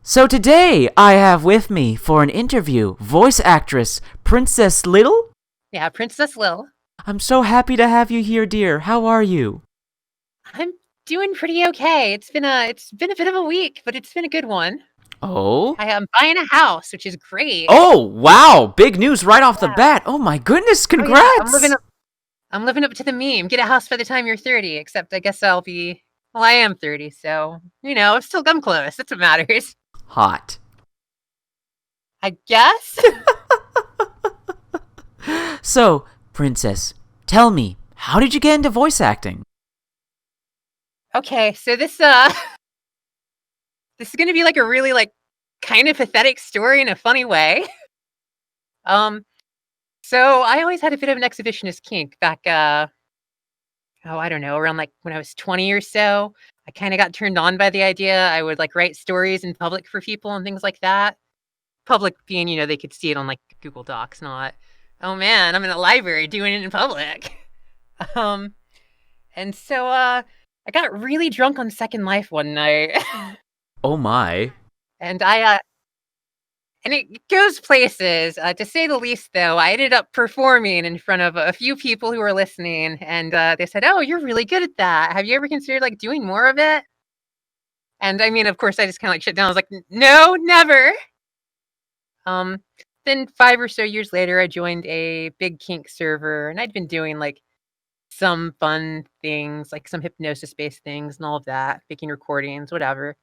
So today I have with me for an interview voice actress Princess Little. Yeah, Princess Lil. I'm so happy to have you here, dear. How are you? I'm doing pretty okay. It's been a bit of a week, but it's been a good one. Oh? I am buying a house, which is great. Oh, wow. Big news right off the Yeah. bat. Oh my goodness, Oh yeah, I'm living congrats. up. I'm living up to the meme. Get a house by the time you're 30. Except I guess I'll be. Well, I am 30, so I'm still gum close. That's what matters. Hot. I guess. So, Princess, tell me, how did you get into voice acting? Okay, so this is gonna be like a really kind of pathetic story in a funny way. Um, so I always had a bit of an exhibitionist kink back oh, I don't know, around like when I was 20 or so. I kind of got turned on by the idea. I would like write stories in public for people and things like that. Public being, they could see it on like Google Docs, not, oh man, I'm in a library doing it in public. Um, and so I got really drunk on Second Life one night. Oh my. and and it goes places. To say the least, though, I ended up performing in front of a few people who were listening, and they said, "Oh, you're really good at that. Have you ever considered like doing more of it?" And I mean, of course, I just kind of like shut down. I was like, "No, never." Um, then 5 or so years later, I joined a big kink server, and I'd been doing like some fun things, like some hypnosis-based things, and all of that, making recordings, whatever.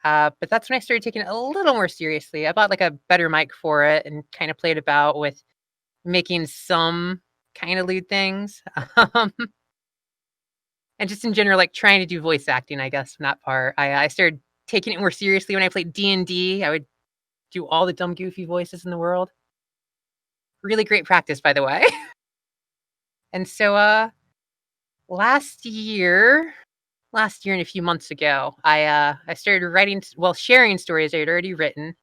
But that's when I started taking it a little more seriously. I bought like a better mic for it and kind of played about with making some kind of lewd things. Um, and just in general, like trying to do voice acting, I guess, from that part. I started taking it more seriously when I played D&D. I would do all the dumb, goofy voices in the world. Really great practice, by the way. And so last year, and a few months ago, I started sharing stories I had already written.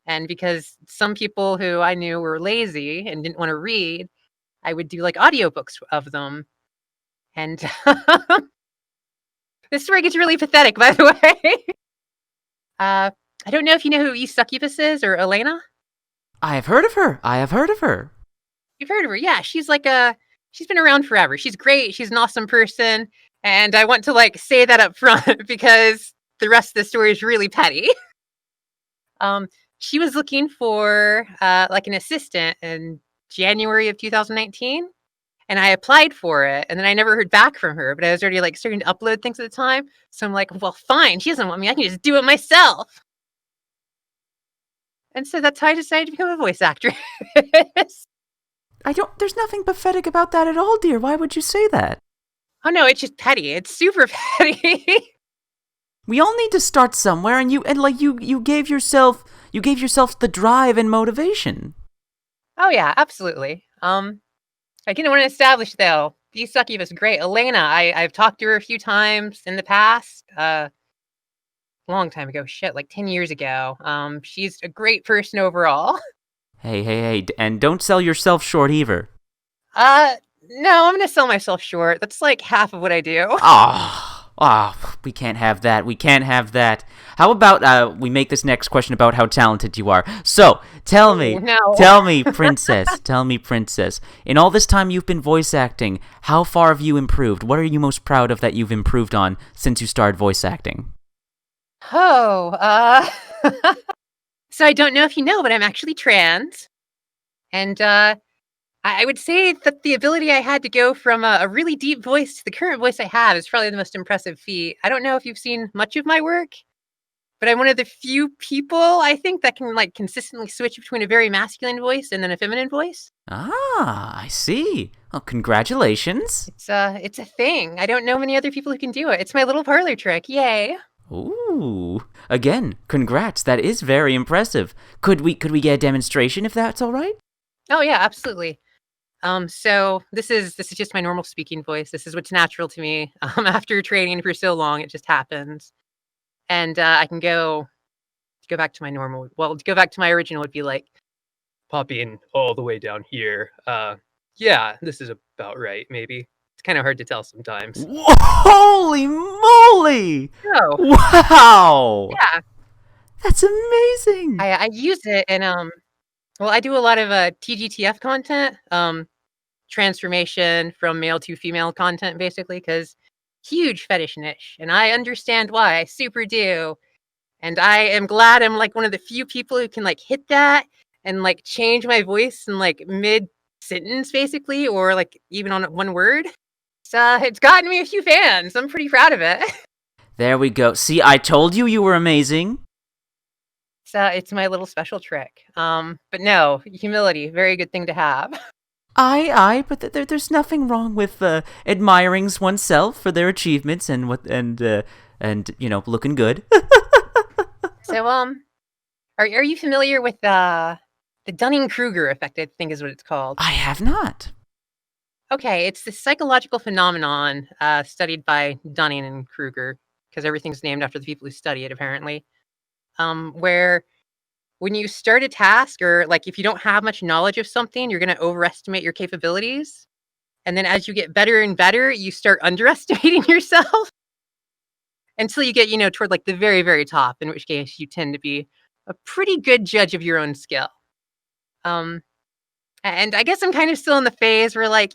And because some people who I knew were lazy and didn't want to read, I would do like audiobooks of them. And this story gets really pathetic, by the way. I don't know if you know who Succubus is or Elena. I have heard of her. I have heard of her. You've heard of her. Yeah, she's been around forever. She's great. She's an awesome person. And I want to like say that up front because the rest of the story is really petty. Um, she was looking for like an assistant in January of 2019, and I applied for it, and then I never heard back from her. But I was already like starting to upload things at the time, so I'm like, well, fine. She doesn't want me. I can just do it myself. And so that's how I decided to become a voice actress. There's nothing pathetic about that at all, dear. Why would you say that? Oh no, it's just petty. It's super petty. We all need to start somewhere, and you gave yourself the drive and motivation. Oh yeah, absolutely. I didn't want to establish though. Succubus is great. Elena, I've talked to her a few times in the past. Long time ago. Shit, like 10 years ago. She's a great person overall. Hey, and don't sell yourself short either. No, I'm gonna sell myself short. That's like half of what I do. We can't have that. We can't have that. How about we make this next question about how talented you are? So, tell me, No. tell me, Princess, in all this time you've been voice acting, how far have you improved? What are you most proud of that you've improved on since you started voice acting? Oh, so I don't know if you know, but I'm actually trans. And I would say that the ability I had to go from a really deep voice to the current voice I have is probably the most impressive feat. I don't know if you've seen much of my work, but I'm one of the few people I think that can like consistently switch between a very masculine voice and then a feminine voice. I see. Well, congratulations. It's a thing. I don't know many other people who can do it. It's my little parlor trick. Yay. Ooh. Again, congrats. That is very impressive. Could we get a demonstration if that's all right? Oh yeah, absolutely. So this is just my normal speaking voice. This is what's natural to me. After training for so long, it just happens. And I can go back to my normal. Well, to go back to my original would be like popping all the way down here. Yeah, this is about right. Maybe it's kind of hard to tell sometimes. Holy moly! Oh, Wow! yeah. That's amazing. I use it and well, I do a lot of TGTF content, transformation from male to female content, basically, because huge fetish niche, and I understand why. I super do, and I am glad I'm like one of the few people who can like hit that and like change my voice in like mid sentence, basically, or like even on one word. So it's gotten me a few fans. I'm pretty proud of it. There we go. See, I told you were amazing. So it's my little special trick. But no, humility, very good thing to have. But there's nothing wrong with admiring oneself for their achievements and looking good. So are you familiar with the Dunning-Kruger effect? I think is what it's called. I have not. Okay, it's this psychological phenomenon studied by Dunning and Kruger, because everything's named after the people who study it, apparently. Where when you start a task, or like if you don't have much knowledge of something, you're going to overestimate your capabilities. And then as you get better and better, you start underestimating yourself until you get, toward like the very, very top, in which case you tend to be a pretty good judge of your own skill. And I guess I'm kind of still in the phase where like,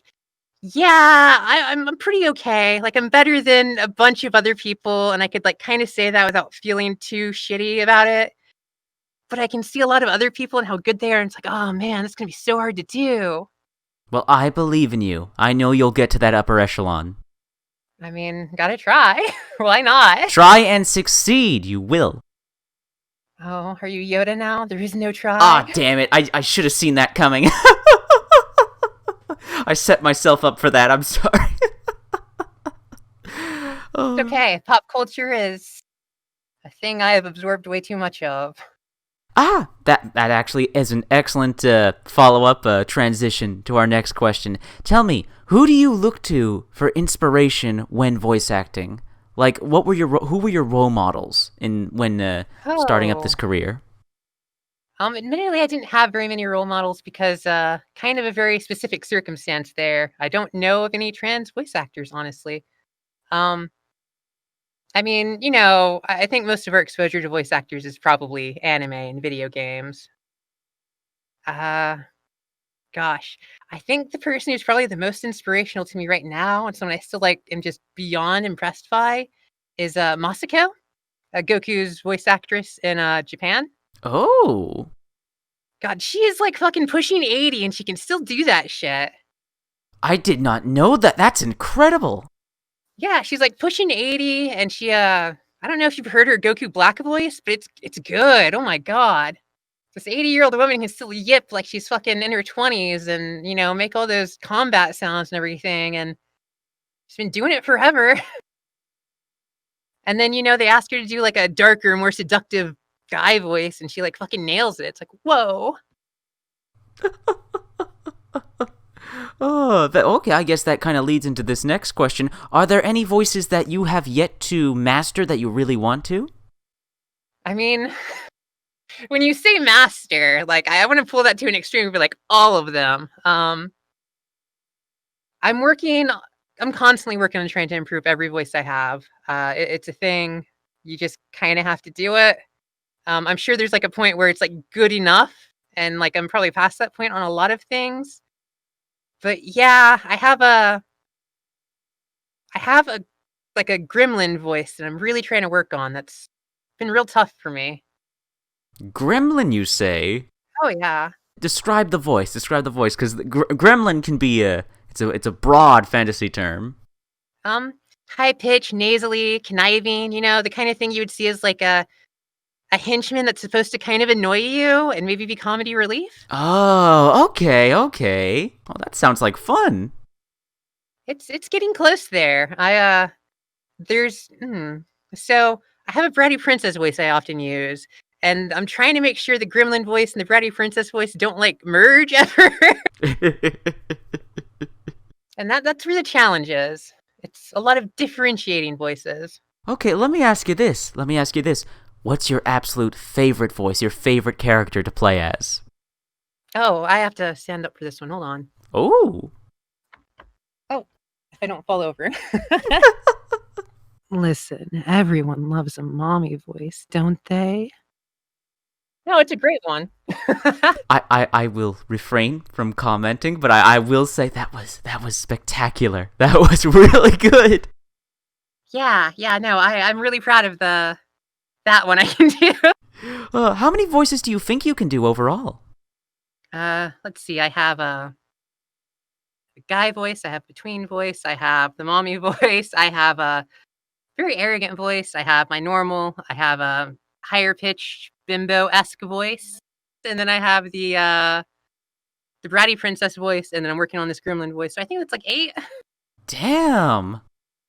yeah, I'm pretty okay. Like I'm better than a bunch of other people, and I could like kind of say that without feeling too shitty about it. But I can see a lot of other people and how good they are, and it's like, oh man, it's gonna be so hard to do. Well, I believe in you. I know you'll get to that upper echelon. I mean, gotta try. Why not? Try and succeed. You will. Oh, are you Yoda now? There is no try. Ah, damn it. I should have seen that coming. I set myself up for that. I'm sorry. It's okay. Pop culture is a thing I have absorbed way too much of. That actually is an excellent follow-up transition to our next question. Tell me, who do you look to for inspiration when voice acting? Like, who were your role models when starting up this career? Admittedly, I didn't have very many role models because kind of a very specific circumstance there. I don't know of any trans voice actors, honestly. I mean, I think most of our exposure to voice actors is probably anime and video games. Gosh, I think the person who's probably the most inspirational to me right now, and someone I still like am just beyond impressed by, is Masako, Goku's voice actress in Japan. Oh. God, she is like fucking pushing 80 and she can still do that shit. I did not know that. That's incredible. Yeah, she's like pushing 80 and she I don't know if you've heard her Goku Black voice, but it's good. Oh my god. This 80-year-old woman can still yip like she's fucking in her 20s and, make all those combat sounds and everything, and she's been doing it forever. And then, they ask her to do like a darker, more seductive guy voice and she like fucking nails it. It's like, whoa. Okay, I guess that kind of leads into this next question. Are there any voices that you have yet to master that you really want to? I mean, when you say master, like I want to pull that to an extreme, but like all of them. I'm constantly working on trying to improve every voice I have. It's a thing. You just kind of have to do it. I'm sure there's like a point where it's like good enough, and like I'm probably past that point on a lot of things. But yeah, I have a like a gremlin voice that I'm really trying to work on. That's been real tough for me. Gremlin, you say? Oh yeah. Describe the voice, because gremlin can be it's a broad fantasy term. High pitch, nasally, conniving, the kind of thing you would see as like a henchman that's supposed to kind of annoy you and maybe be comedy relief. Oh, okay. Oh, that sounds like fun. It's getting close there. So I have a bratty princess voice I often use, and I'm trying to make sure the gremlin voice and the bratty princess voice don't like merge ever. And that's where the challenge is. It's a lot of differentiating voices. Okay, let me ask you this. What's your absolute favorite voice, your favorite character to play as? Oh, I have to stand up for this one. Hold on. Oh, if I don't fall over. Listen, everyone loves a mommy voice, don't they? No, it's a great one. I will refrain from commenting, but I will say that was spectacular. That was really good. Yeah, no, I'm really proud of that one I can do. How many voices do you think you can do overall? Let's see. I have a guy voice. I have between voice. I have the mommy voice. I have a very arrogant voice. I have my normal. I have a higher pitched bimbo-esque voice, and then I have the bratty princess voice, and then I'm working on this gremlin voice. So I think it's like 8. Damn.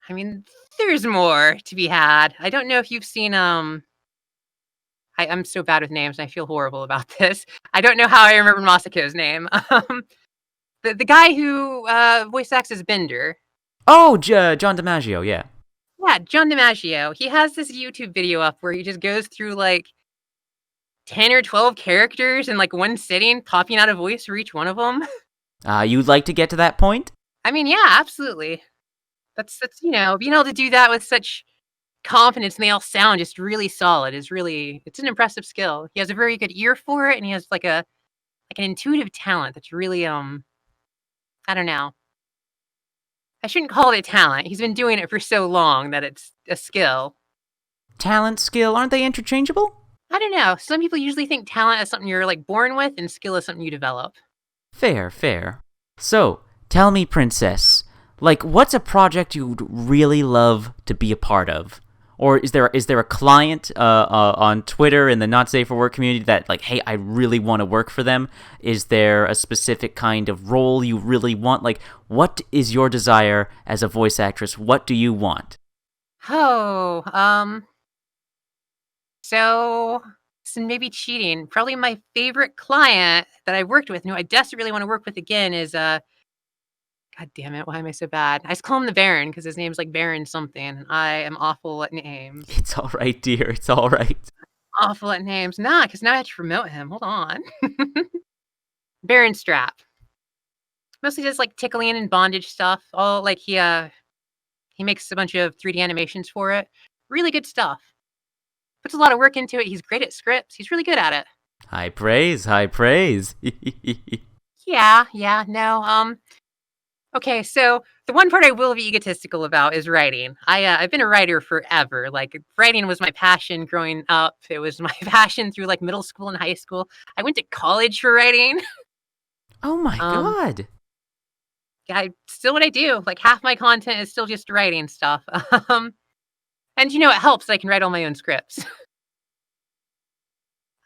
I mean, there's more to be had. I don't know if you've seen I'm so bad with names and I feel horrible about this. I don't know how I remember Masako's name. The guy who voice acts as Bender. Oh, John DiMaggio, yeah. Yeah, John DiMaggio. He has this YouTube video up where he just goes through like 10 or 12 characters in like one sitting, popping out a voice for each one of them. You'd like to get to that point? I mean, yeah, absolutely. That's being able to do that with such confidence and they all sound just really solid it's an impressive skill. He has a very good ear for it and he has like an intuitive talent that's really I don't know. I shouldn't call it a talent. He's been doing it for so long that it's a skill. Talent, skill, aren't they interchangeable? I don't know. Some people usually think talent is something you're like born with and skill is something you develop. Fair. So, tell me, Princess, like, what's a project you'd really love to be a part of? Or is there a client on Twitter in the Not Safe for Work community that, like, hey, I really want to work for them? Is there a specific kind of role you really want? Like, what is your desire as a voice actress? What do you want? Oh, so maybe cheating. Probably my favorite client that I worked with, and who I desperately want to work with again, is God damn it, why am I so bad? I just call him the Baron because his name's like Baron something, and I am awful at names. It's all right, dear. It's all right. Awful at names. Nah, because now I have to promote him. Hold on. Baron Strap. Mostly just like tickling and bondage stuff. All like he makes a bunch of 3D animations for it. Really good stuff. Puts a lot of work into it. He's great at scripts. He's really good at it. High praise, high praise. Yeah, no. Okay, so the one part I will be egotistical about is writing. I've been a writer forever. Like writing was my passion growing up. It was my passion through like middle school and high school. I went to college for writing. Oh my god. Yeah, still what I do. Like half my content is still just writing stuff. And it helps. I can write all my own scripts.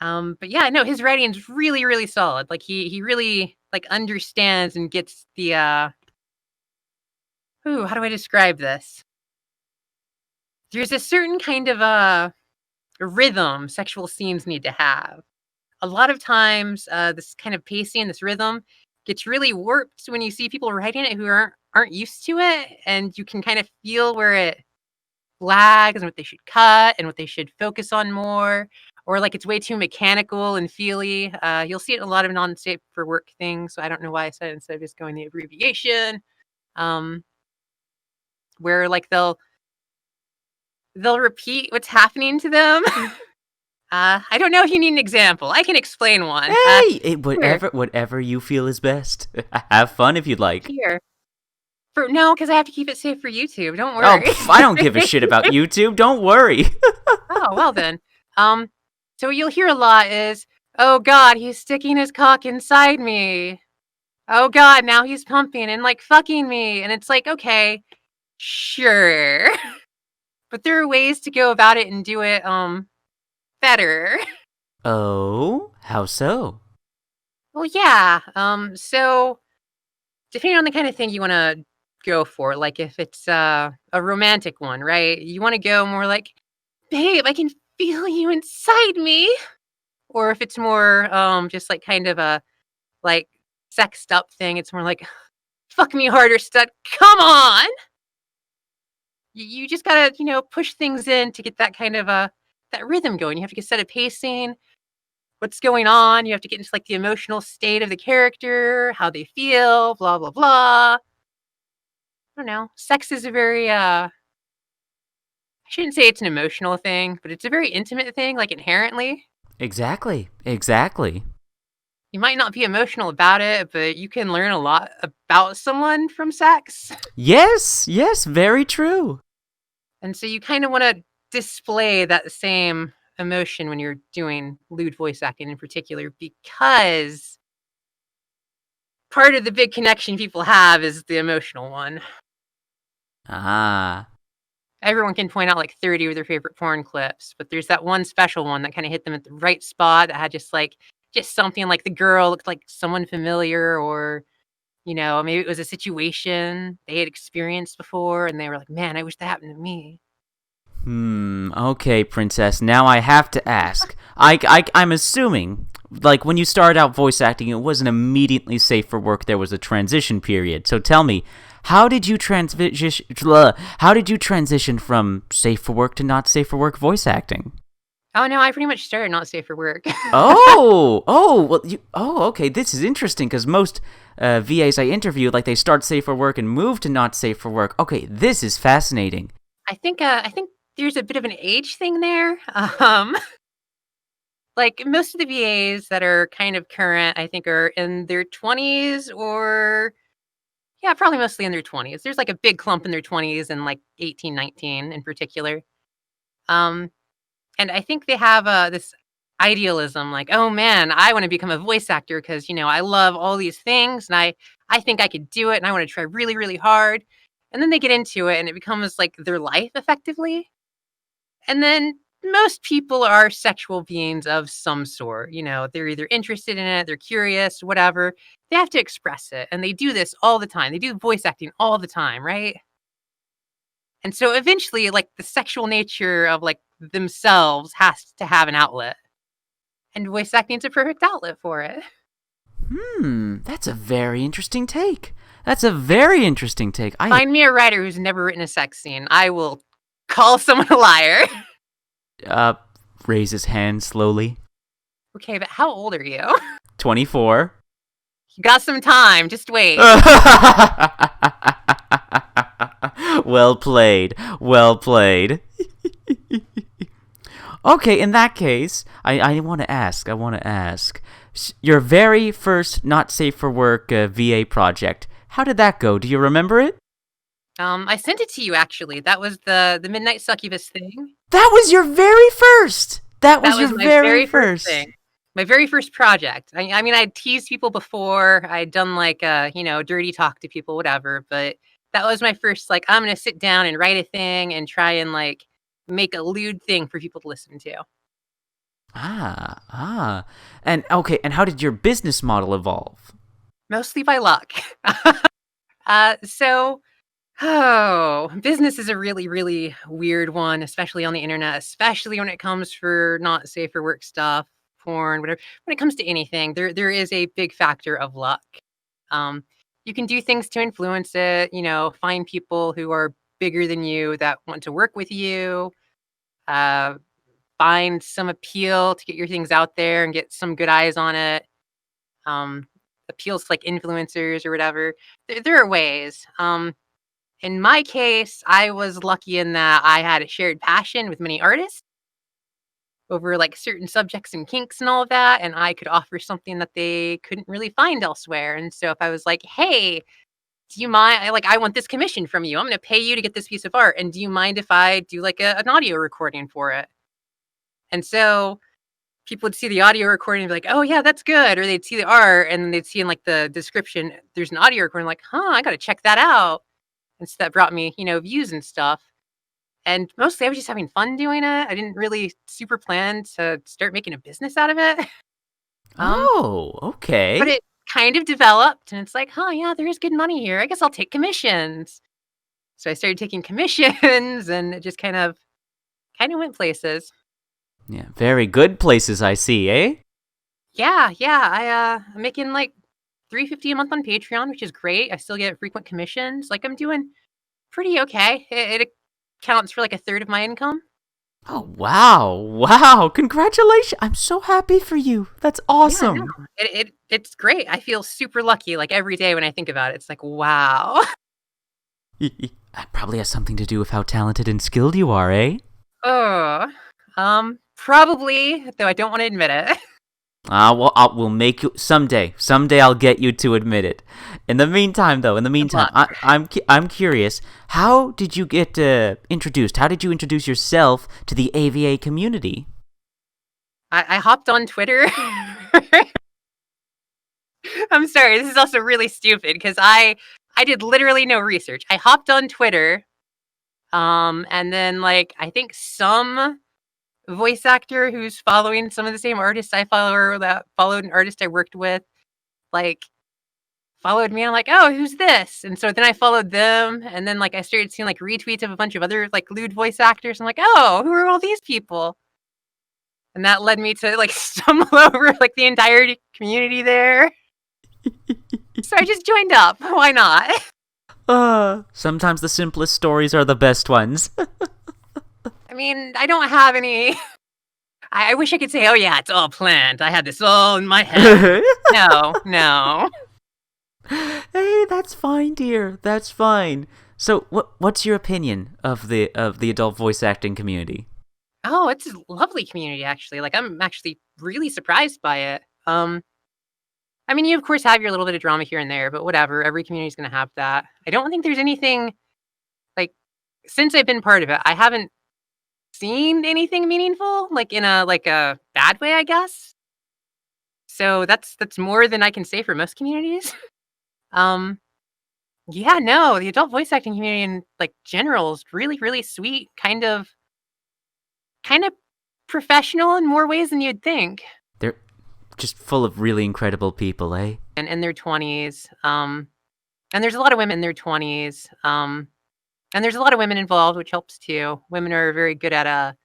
But yeah, no, his writing's really, really solid. Like he really like understands and gets the how do I describe this? There's a certain kind of rhythm sexual scenes need to have. A lot of times, this kind of pacing, this rhythm gets really warped when you see people writing it who aren't used to it, and you can kind of feel where it lags and what they should cut and what they should focus on more, or like it's way too mechanical and feely. You'll see it in a lot of non-safe for work things. So I don't know why I said it instead of just going the abbreviation. Where like they'll repeat what's happening to them. I don't know if you need an example. I can explain one. Hey, whatever you feel is best. Have fun if you'd like. Here. No, because I have to keep it safe for YouTube. Don't worry. Oh, I don't give a shit about YouTube. Don't worry. Oh, well then. So what you'll hear a lot is, oh God, he's sticking his cock inside me. Oh God, now he's pumping and like fucking me. And it's like, okay, sure. But there are ways to go about it and do it better. Oh, how so? Well, yeah. So depending on the kind of thing you want to go for, like if it's a romantic one, right? You want to go more like, babe, I can feel you inside me. Or if it's more just like kind of a like sexed up thing, it's more like, fuck me harder, stud. Come on. You just gotta, push things in to get that kind of that rhythm going. You have to get set a pacing, what's going on. You have to get into like the emotional state of the character, how they feel, blah blah blah. I don't know. Sex is a very I shouldn't say it's an emotional thing, but it's a very intimate thing, like inherently. Exactly. You might not be emotional about it, but you can learn a lot about someone from sex. Yes, very true. And so you kind of want to display that same emotion when you're doing lewd voice acting in particular, because part of the big connection people have is the emotional one. Ah. Everyone can point out like 30 of their favorite porn clips, but there's that one special one that kind of hit them at the right spot that had just something like the girl looked like someone familiar, or maybe it was a situation they had experienced before and they were like, man, I wish that happened to me. Okay, Princess. Now I have to ask. I'm assuming, like, when you started out voice acting, it wasn't immediately safe for work. There was a transition period. So tell me, how did you transition? How did you transition from safe for work to not safe for work voice acting? Oh no, I pretty much started not safe for work. Okay. This is interesting because most VAs I interview, like, they start safe for work and move to not safe for work. Okay, this is fascinating. I think there's a bit of an age thing there. Like most of the VAs that are kind of current, I think, are in their 20s, or yeah, probably mostly in their 20s. There's like a big clump in their 20s and like 18, 19 in particular. Um, and I think they have this idealism, like, oh man, I want to become a voice actor because I love all these things, and I think I could do it, and I want to try really, really hard. And then they get into it, and it becomes like their life effectively. And then most people are sexual beings of some sort. They're either interested in it, they're curious, whatever. They have to express it. And they do this all the time. They do voice acting all the time, right? And so eventually, like, the sexual nature of like themselves has to have an outlet. And voice acting's a perfect outlet for it. That's a very interesting take. Find me a writer who's never written a sex scene. I will call someone a liar. Uh, raise his hand slowly. Okay, but how old are you? 24. You got some time. Just wait. Well played. Okay, in that case, I want to ask. Your very first not safe for work VA project. How did that go? Do you remember it? I sent it to you, actually. That was the Midnight Succubus thing. That was your very first. That was your my very first first. thing. My very first project. I mean, I'd teased people before. I'd done like dirty talk to people, whatever. But that was my first, like, I'm gonna sit down and write a thing and try and like make a lewd thing for people to listen to. And okay, and how did your business model evolve? Mostly by luck. So business is a really, really weird one, especially on the internet, especially when it comes for not safe for work stuff, porn, whatever. When it comes to anything, there is a big factor of luck. Um, you can do things to influence it, find people who are bigger than you that want to work with you, uh, find some appeal to get your things out there and get some good eyes on it. Um, Appeals to like influencers or whatever. There are ways. In my case, I was lucky in that I had a shared passion with many artists over like certain subjects and kinks and all of that, and I could offer something that they couldn't really find elsewhere. And so if I was like, "Hey, do you mind? I want this commission from you. I'm going to pay you to get this piece of art, and do you mind if I do like an audio recording for it?" And so people would see the audio recording and be like, "Oh yeah, that's good," or they'd see the art and they'd see in like the description, there's an audio recording, like, "Huh, I got to check that out." And so that brought me, views and stuff. And mostly I was just having fun doing it. I didn't really super plan to start making a business out of it. Um, Oh, but okay. it kind of developed and it's like, "Huh, yeah, there is good money here. I guess I'll take commissions." So I started taking commissions and it just kind of went places. Yeah, very good places I see, eh? Yeah. I'm making like $350 a month on Patreon, which is great. I still get frequent commissions. Like, I'm doing pretty okay. It accounts for like a third of my income. Oh, wow, congratulations. I'm so happy for you. That's Yeah, no. awesome. It's great. I feel super lucky, like, every day when I think about it. It's like, wow. That probably has something to do with how talented and skilled you are, eh? Oh, Probably, though I don't want to admit it. Well, we'll make you someday. Someday I'll get you to admit it. In the meantime, though, I'm curious. How did you get introduced? How did you introduce yourself to the AVA community? I hopped on Twitter. I'm sorry, this is also really stupid because I did literally no research. I hopped on Twitter, and then like I think some voice actor who's following some of the same artists I follow, or that followed an artist I worked with, like followed me. I'm like, oh, who's this? And so then I followed them, and then like I started seeing like retweets of a bunch of other like lewd voice actors. I'm like, oh, who are all these people? And that led me to like stumble over like the entire community there. So I just joined up. Why not? Sometimes the simplest stories are the best ones. I mean, I don't have any. I wish I could say, oh yeah, it's all planned. I had this all in my head. No. Hey, that's fine, dear. That's fine. So, what's your opinion of the adult voice acting community? Oh, it's a lovely community, actually. Like, I'm actually really surprised by it. I mean, you of course have your little bit of drama here and there, but whatever. Every community is going to have that. I don't think there's anything like since I've been part of it, I haven't seen anything meaningful, like in a bad way, I guess. So that's more than I can say for most communities. um, yeah, no, the adult voice acting community in like general is really, really sweet, kind of professional in more ways than you'd think. They're just full of really incredible people, eh? And in their 20s, and there's a lot of women in their 20s, and there's a lot of women involved, which helps too. Women are very good at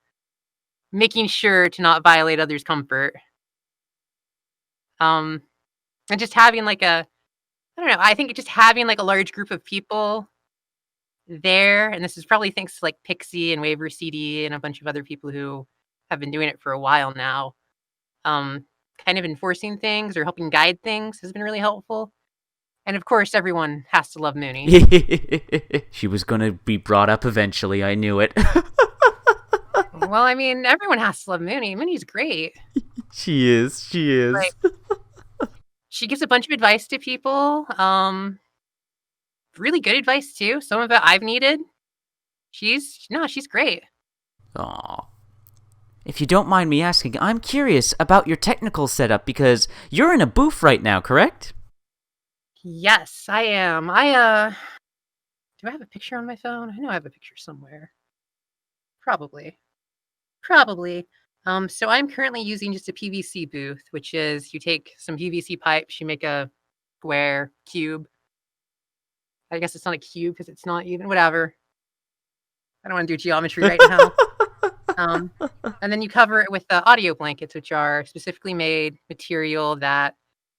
making sure to not violate others' comfort. And just having like I don't know, I think just having like a large group of people there, and this is probably thanks to like Pixie and Waiver CD and a bunch of other people who have been doing it for a while now. Kind of enforcing things or helping guide things has been really helpful. And of course, everyone has to love Mooney. She was gonna be brought up eventually. I knew it. Well, I mean, everyone has to love Mooney. Mooney's great. She is. Like, she gives a bunch of advice to people. Really good advice too. Some of it I've needed. She's great. Aw. If you don't mind me asking, I'm curious about your technical setup because you're in a booth right now, correct? Yes, I am. Do I have a picture on my phone? I know I have a picture somewhere. Probably. So I'm currently using just a PVC booth, which is you take some PVC pipes, you make a square cube. I guess it's not a cube because it's not even, whatever. I don't want to do geometry right now. And then you cover it with audio blankets, which are specifically made material that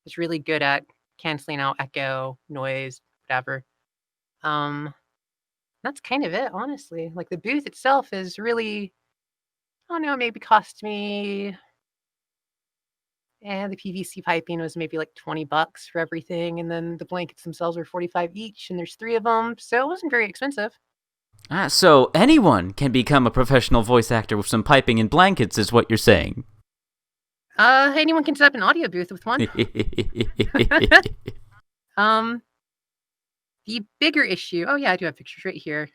is really good at canceling out echo, noise, whatever. That's kind of it, honestly. Like the booth itself is really, I don't know, maybe cost me, the PVC piping was maybe like $20 for everything, and then the blankets themselves are $45 each, and there's 3 of them, so it wasn't very expensive. So anyone can become a professional voice actor with some piping and blankets, is what you're saying. Anyone can set up an audio booth with one. The bigger issue, oh yeah, I do have pictures right here. It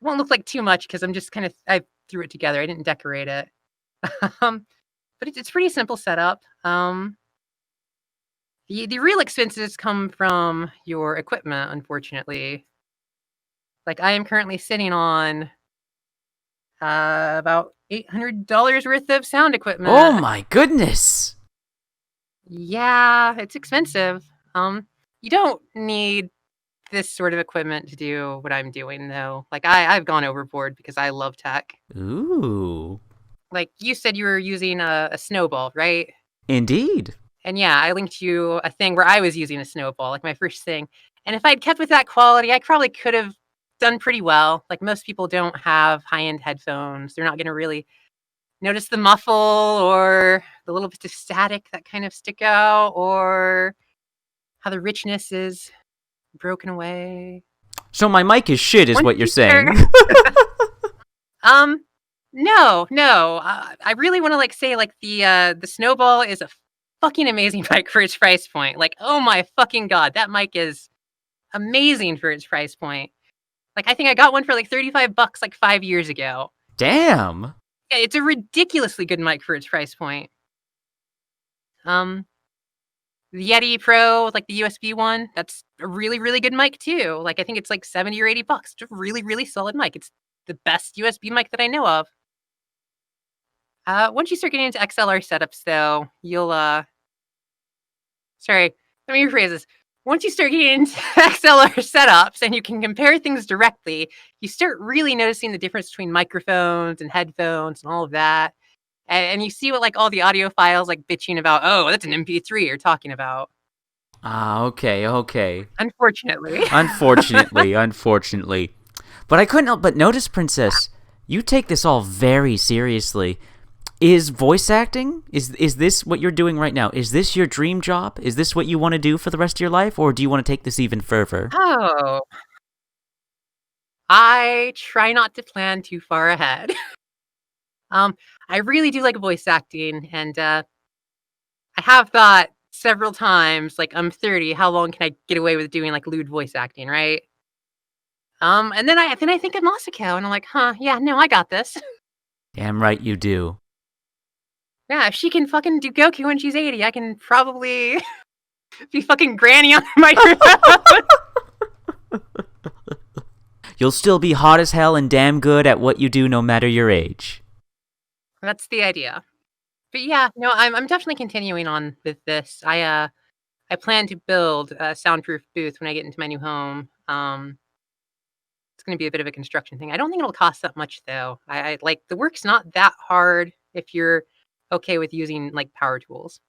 won't look like too much because I'm just I threw it together. I didn't decorate it. But it's pretty simple setup. The real expenses come from your equipment, unfortunately. Like I am currently sitting on about $800 worth of sound equipment. Oh my goodness! Yeah, it's expensive. You don't need this sort of equipment to do what I'm doing, though. Like I've gone overboard because I love tech. Ooh. Like you said, you were using a snowball, right? Indeed. And yeah, I linked you a thing where I was using a snowball, like my first thing. And if I'd kept with that quality, I probably could have done pretty well. Like most people don't have high-end headphones. They're not going to really notice the muffle or the little bits of static that kind of stick out or how the richness is broken away. So my mic is shit is what you're saying. No, no. I really want to like say like the Snowball is a fucking amazing mic for its price point. Like, oh my fucking god, that mic is amazing for its price point. Like, I think I got one for like $35 like 5 years ago. Damn. Yeah, it's a ridiculously good mic for its price point. Um, the Yeti Pro, like the USB one, that's a really, really good mic too. Like, I think it's like 70 or $80. It's a really, really solid mic. It's the best USB mic that I know of. Once you start getting into XLR setups, though, you'll sorry, let me rephrase this. Once you start getting into XLR setups and you can compare things directly, you start really noticing the difference between microphones and headphones and all of that. And you see what like all the audiophiles like bitching about, oh, that's an MP3 are talking about. Ah, okay, okay. Unfortunately. Unfortunately. But I couldn't help but notice, Princess, you take this all very seriously. Is voice acting, is this what you're doing right now? Is this your dream job? Is this what you want to do for the rest of your life? Or do you want to take this even further? Oh, I try not to plan too far ahead. um, I really do like voice acting, and I have thought several times, like, I'm 30, how long can I get away with doing, like, lewd voice acting, right? And then I think of Masako, and I'm like, "Huh, yeah, no, I got this." Damn right you do. Yeah, if she can fucking do Goku when she's 80, I can probably be fucking Granny on the microphone. You'll still be hot as hell and damn good at what you do no matter your age. That's the idea. But yeah, no, I'm definitely continuing on with this. I plan to build a soundproof booth when I get into my new home. It's gonna be a bit of a construction thing. I don't think it'll cost that much though. I like the work's not that hard if you're okay with using like power tools.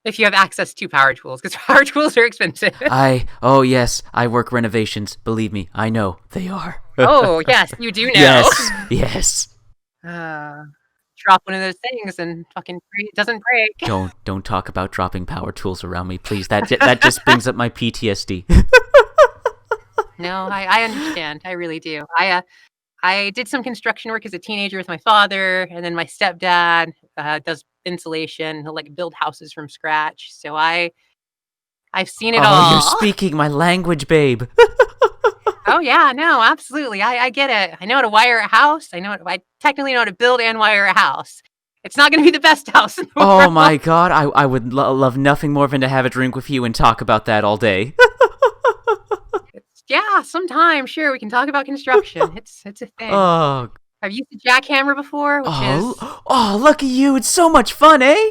If you have access to power tools, because power tools are expensive. Oh yes, I work renovations. Believe me, I know they are. Oh yes, you do know. Yes, yes. Uh, drop one of those things and fucking it doesn't break. Don't talk about dropping power tools around me, please. That just brings up my PTSD. No, I understand. I really do. I did some construction work as a teenager with my father, and then my stepdad does insulation. He'll like build houses from scratch. So I've seen it Oh, you're all. speaking my language, babe. Oh yeah, no, absolutely. I get it. I know how to wire a house. I technically know how to build and wire a house. It's not going to be the best house in the Oh world. my god, I would love nothing more than to have a drink with you and talk about that all day. Yeah, sometime sure we can talk about construction. It's a thing. Oh, I've used a jackhammer before, which is oh, lucky you! It's so much fun, eh?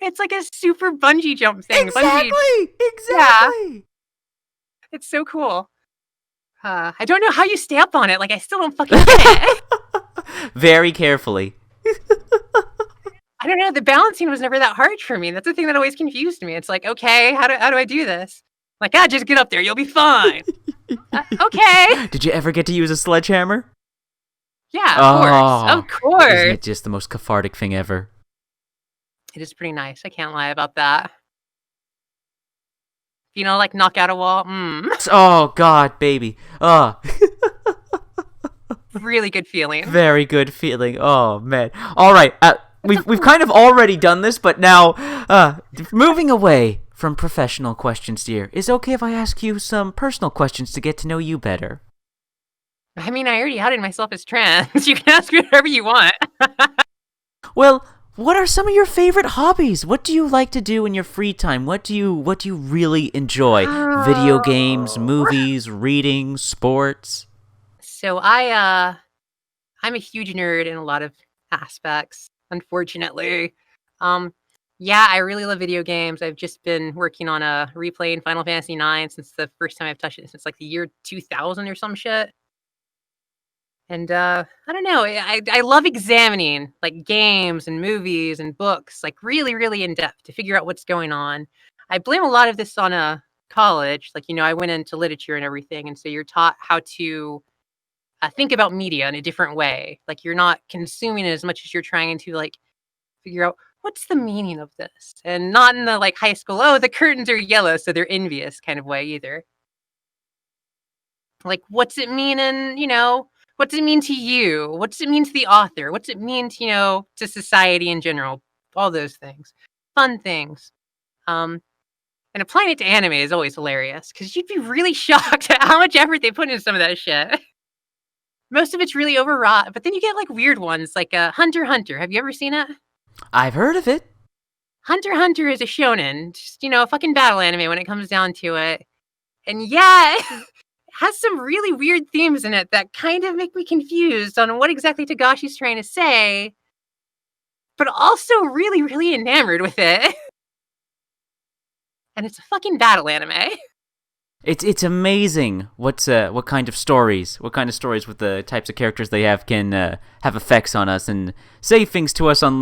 it's like a super bungee jump thing. Exactly. Yeah, it's so cool. I don't know how you stay up on it. Like I still don't fucking get it. Very carefully. I don't know. The balancing was never that hard for me. That's the thing that always confused me. It's like, okay, how do I do this? Like, just get up there. You'll be fine. Okay. Did you ever get to use a sledgehammer? Yeah, Oh, of course. Isn't it just the most cathartic thing ever? It is pretty nice. I can't lie about that. You know, like knock out a wall. Oh God, baby. Oh. Really good feeling. Very good feeling. Oh man. All right. We've kind of already done this, but now moving away from professional questions, dear. Is it okay if I ask you some personal questions to get to know you better? I mean, I already outed myself as trans. You can ask me whatever you want. Well, what are some of your favorite hobbies? What do you like to do in your free time? What do you really enjoy? Video games, movies, reading, sports? So I'm a huge nerd in a lot of aspects, unfortunately. Um, yeah, I really love video games. I've just been working on a replaying Final Fantasy IX since the first time I've touched it since like the year 2000 or some shit. And I don't know. I love examining like games and movies and books, like really, really in depth to figure out what's going on. I blame a lot of this on college. Like, I went into literature and everything. And so you're taught how to think about media in a different way. Like you're not consuming it as much as you're trying to like figure out what's the meaning of this, and not in the like high school. Oh, the curtains are yellow, so they're envious kind of way either. Like, what's it mean, and What's it mean to you? What does it mean to the author? What's it mean to, to society in general? All those things. Fun things. And applying it to anime is always hilarious, because you'd be really shocked at how much effort they put into some of that shit. Most of it's really overwrought, but then you get like weird ones, like Hunter x Hunter. Have you ever seen it? I've heard of it. Hunter x Hunter is a shonen, just, a fucking battle anime when it comes down to it. And yeah, it has some really weird themes in it that kind of make me confused on what exactly Togashi's trying to say, but also really, really enamored with it. And it's a fucking battle anime. It's amazing what kind of stories with the types of characters they have can have effects on us and say things to us on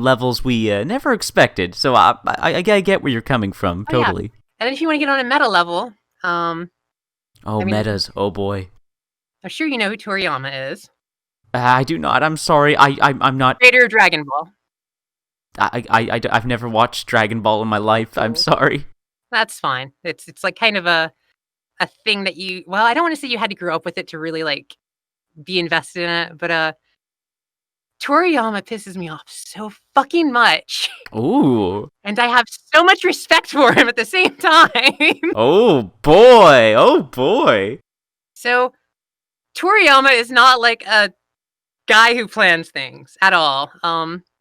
levels we never expected. So I get where you're coming from, totally. Yeah. And then if you want to get on a meta level, metas, oh boy. I'm sure you know who Toriyama is. I do not. I'm sorry. I'm not. Creator of Dragon Ball. I've never watched Dragon Ball in my life. I'm sorry. That's fine. It's like kind of a thing that you, well, I don't want to say you had to grow up with it to really like be invested in it, but Toriyama pisses me off so fucking much. Ooh. And I have so much respect for him at the same time. Oh boy. Oh boy. So Toriyama is not like a guy who plans things at all.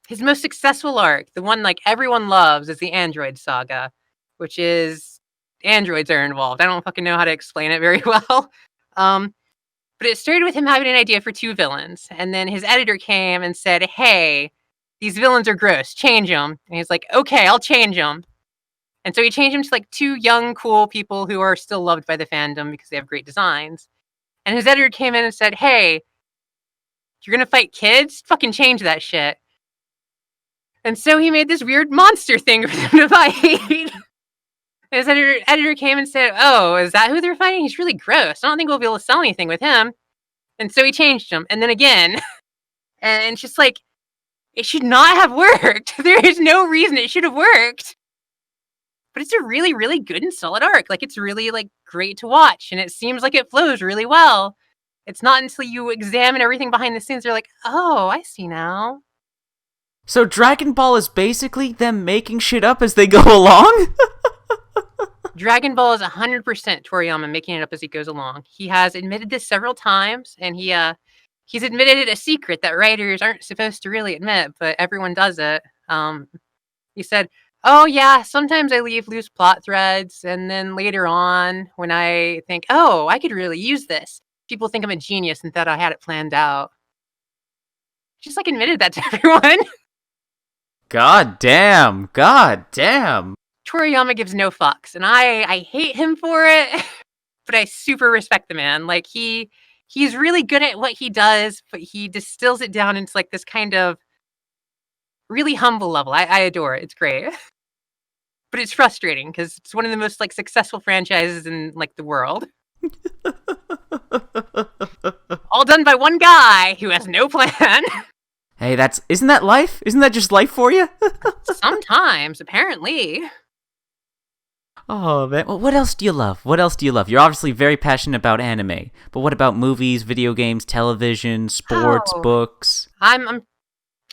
His most successful arc, the one like everyone loves, is the Android Saga, which is androids are involved. I don't fucking know how to explain it very well. But it started with him having an idea for 2 villains. And then his editor came and said, hey, these villains are gross. Change them. And he's like, okay, I'll change them. And so he changed them to like 2 young, cool people who are still loved by the fandom because they have great designs. And his editor came in and said, hey, you're going to fight kids? Fucking change that shit. And so he made this weird monster thing for them to fight. His editor came and said, oh, is that who they're fighting? He's really gross. I don't think we'll be able to sell anything with him. And so he changed him. And then again. And it's just like, it should not have worked. There is no reason it should have worked. But it's a really, really good and solid arc. Like, it's really, like, great to watch. And it seems like it flows really well. It's not until you examine everything behind the scenes, you're like, oh, I see now. So Dragon Ball is basically them making shit up as they go along? Dragon Ball is 100% Toriyama making it up as he goes along. He has admitted this several times, and he's admitted it a secret that writers aren't supposed to really admit, but everyone does it. He said, oh yeah, sometimes I leave loose plot threads, and then later on, when I think, oh, I could really use this, people think I'm a genius and thought I had it planned out. Just like admitted that to everyone. God damn. Toriyama gives no fucks, and I hate him for it, but I super respect the man. Like, he's really good at what he does, but he distills it down into like this kind of really humble level. I adore it. It's great. But it's frustrating because it's one of the most like successful franchises in like the world. All done by one guy who has no plan. Hey, isn't that life? Isn't that just life for you? Sometimes, apparently. Oh, man. Well, what else do you love? You're obviously very passionate about anime, but what about movies, video games, television, sports, books? I'm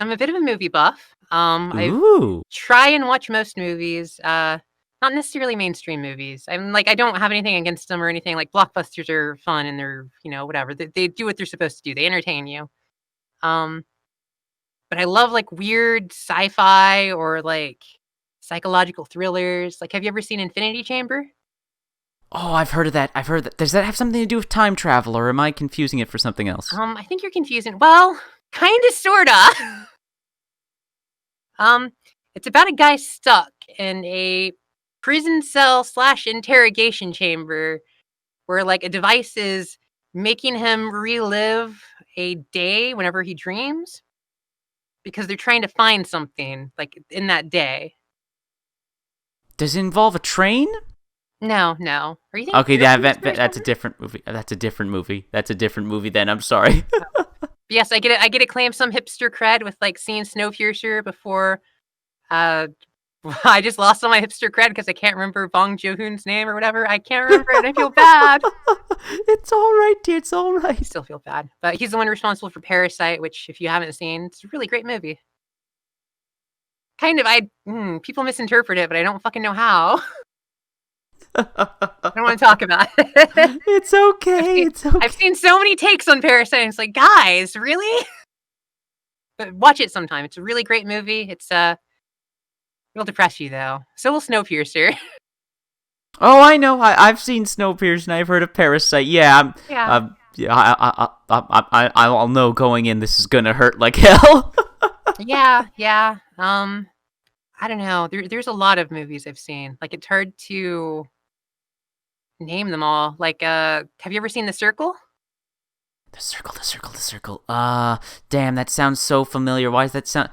a bit of a movie buff. Ooh. I try and watch most movies, not necessarily mainstream movies. I'm like, I don't have anything against them or anything. Like, blockbusters are fun and they're, whatever. They do what they're supposed to do. They entertain you. But I love like weird sci-fi or like psychological thrillers. Like, have you ever seen Infinity Chamber? Oh, I've heard of that. Does that have something to do with time travel, or am I confusing it for something else? I think you're confusing. Well, kinda, sorta. It's about a guy stuck in a prison cell / interrogation chamber where like a device is making him relive a day whenever he dreams because they're trying to find something like in that day. Does it involve a train? No. Are you thinking? Okay, that's a different movie. That's a different movie then. I'm sorry. Yes, I get to claim some hipster cred with like seeing Snowpiercer before I just lost all my hipster cred because I can't remember Bong Joon-ho's name or whatever. I can't remember it. I feel bad. It's all right, dear. It's all I right. still feel bad. But he's the one responsible for Parasite, which, if you haven't seen, it's a really great movie. Kind of, people misinterpret it, but I don't fucking know how. I don't want to talk about it. It's okay. It's okay. I've seen so many takes on Parasite, and it's like, guys, really? But watch it sometime. It's a really great movie. It's it'll depress you though. So will Snowpiercer. Oh, I know. I've seen Snowpiercer and I've heard of Parasite. Yeah, Yeah. I'll know going in this is gonna hurt like hell. Yeah. I don't know. There's a lot of movies I've seen. Like, it's hard to name them all. Like, have you ever seen The Circle? The circle. Damn, that sounds so familiar. Why does that sound?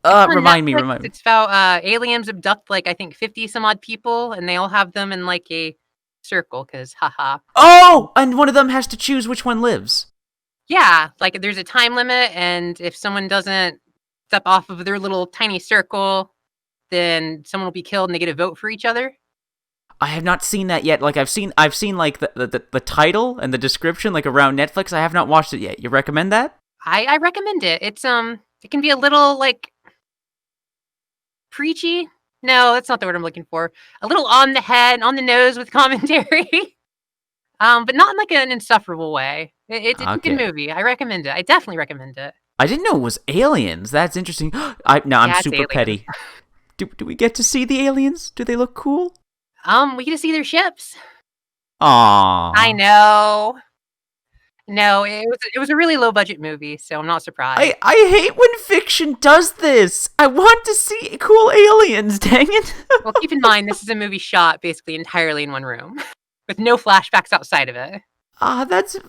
Remind me. It's about aliens abduct, like, I think 50 some odd people, and they all have them in like a circle, because haha. Oh, and one of them has to choose which one lives. Yeah, like, there's a time limit, and if someone doesn't step off of their little tiny circle, then someone will be killed, and they get to vote for each other. I have not seen that yet. Like I've seen like the title and the description like around Netflix. I have not watched it yet. You recommend that? I recommend it. It's it can be a little like preachy. No, that's not the word I'm looking for. A little on the head, on the nose with commentary. But not in like an insufferable way. It's a good movie. I recommend it. I definitely recommend it. I didn't know it was aliens. That's interesting. I'm super aliens. petty. Do we get to see the aliens? Do they look cool? We get to see their ships. Aww. I know. No, it was a really low budget movie, so I'm not surprised. I hate when fiction does this. I want to see cool aliens, dang it. Well, keep in mind, this is a movie shot basically entirely in one room, with no flashbacks outside of it. That's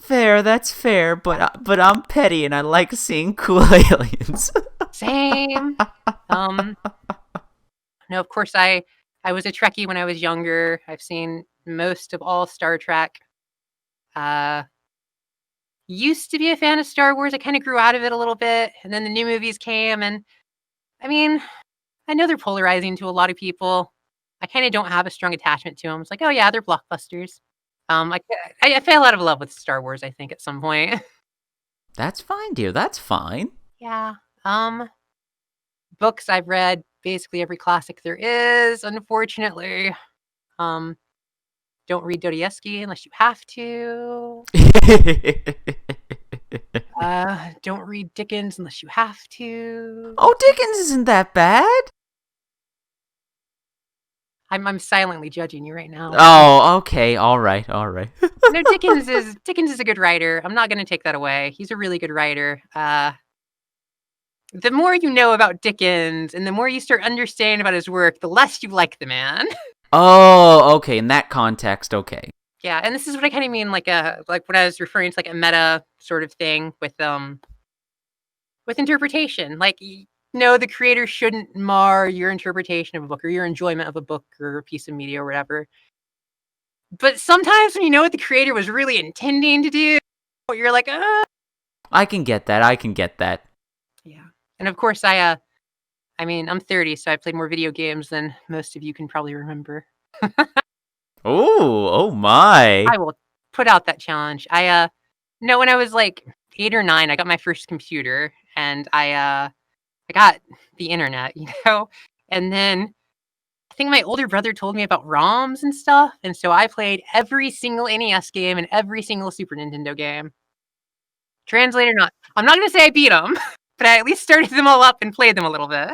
fair, but I'm petty and I like seeing cool aliens. Same. No, of course, I was a Trekkie when I was younger. I've seen most of all Star Trek. Used to be a fan of Star Wars. I kind of grew out of it a little bit, and then the new movies came, and I mean, I know they're polarizing to a lot of people. I kind of don't have a strong attachment to them. It's like, oh yeah, they're blockbusters. I fell out of love with Star Wars, I think, at some point. That's fine, dear. That's fine. Yeah. Books I've read basically every classic there is, unfortunately. Don't read Dostoevsky unless you have to. Don't read Dickens unless you have to. Oh, Dickens isn't that bad. I'm silently judging you right now. Oh, okay. All right. No, Dickens is a good writer. I'm not going to take that away. He's a really good writer. The more you know about Dickens and the more you start understanding about his work, the less you like the man. Oh, okay. In that context, okay. Yeah, and this is what I kind of mean, like when I was referring to like a meta sort of thing with interpretation. Like, no, the creator shouldn't mar your interpretation of a book or your enjoyment of a book or a piece of media or whatever. But sometimes when you know what the creator was really intending to do, you're like, I can get that. Yeah. And of course, I'm 30, so I played more video games than most of you can probably remember. Oh my. I will put out that challenge. No, when I was like 8 or 9, I got my first computer, and I got the internet, and then I think my older brother told me about ROMs and stuff, and so I played every single NES game and every single Super Nintendo game. Translate or not, I'm not going to say I beat them, but I at least started them all up and played them a little bit.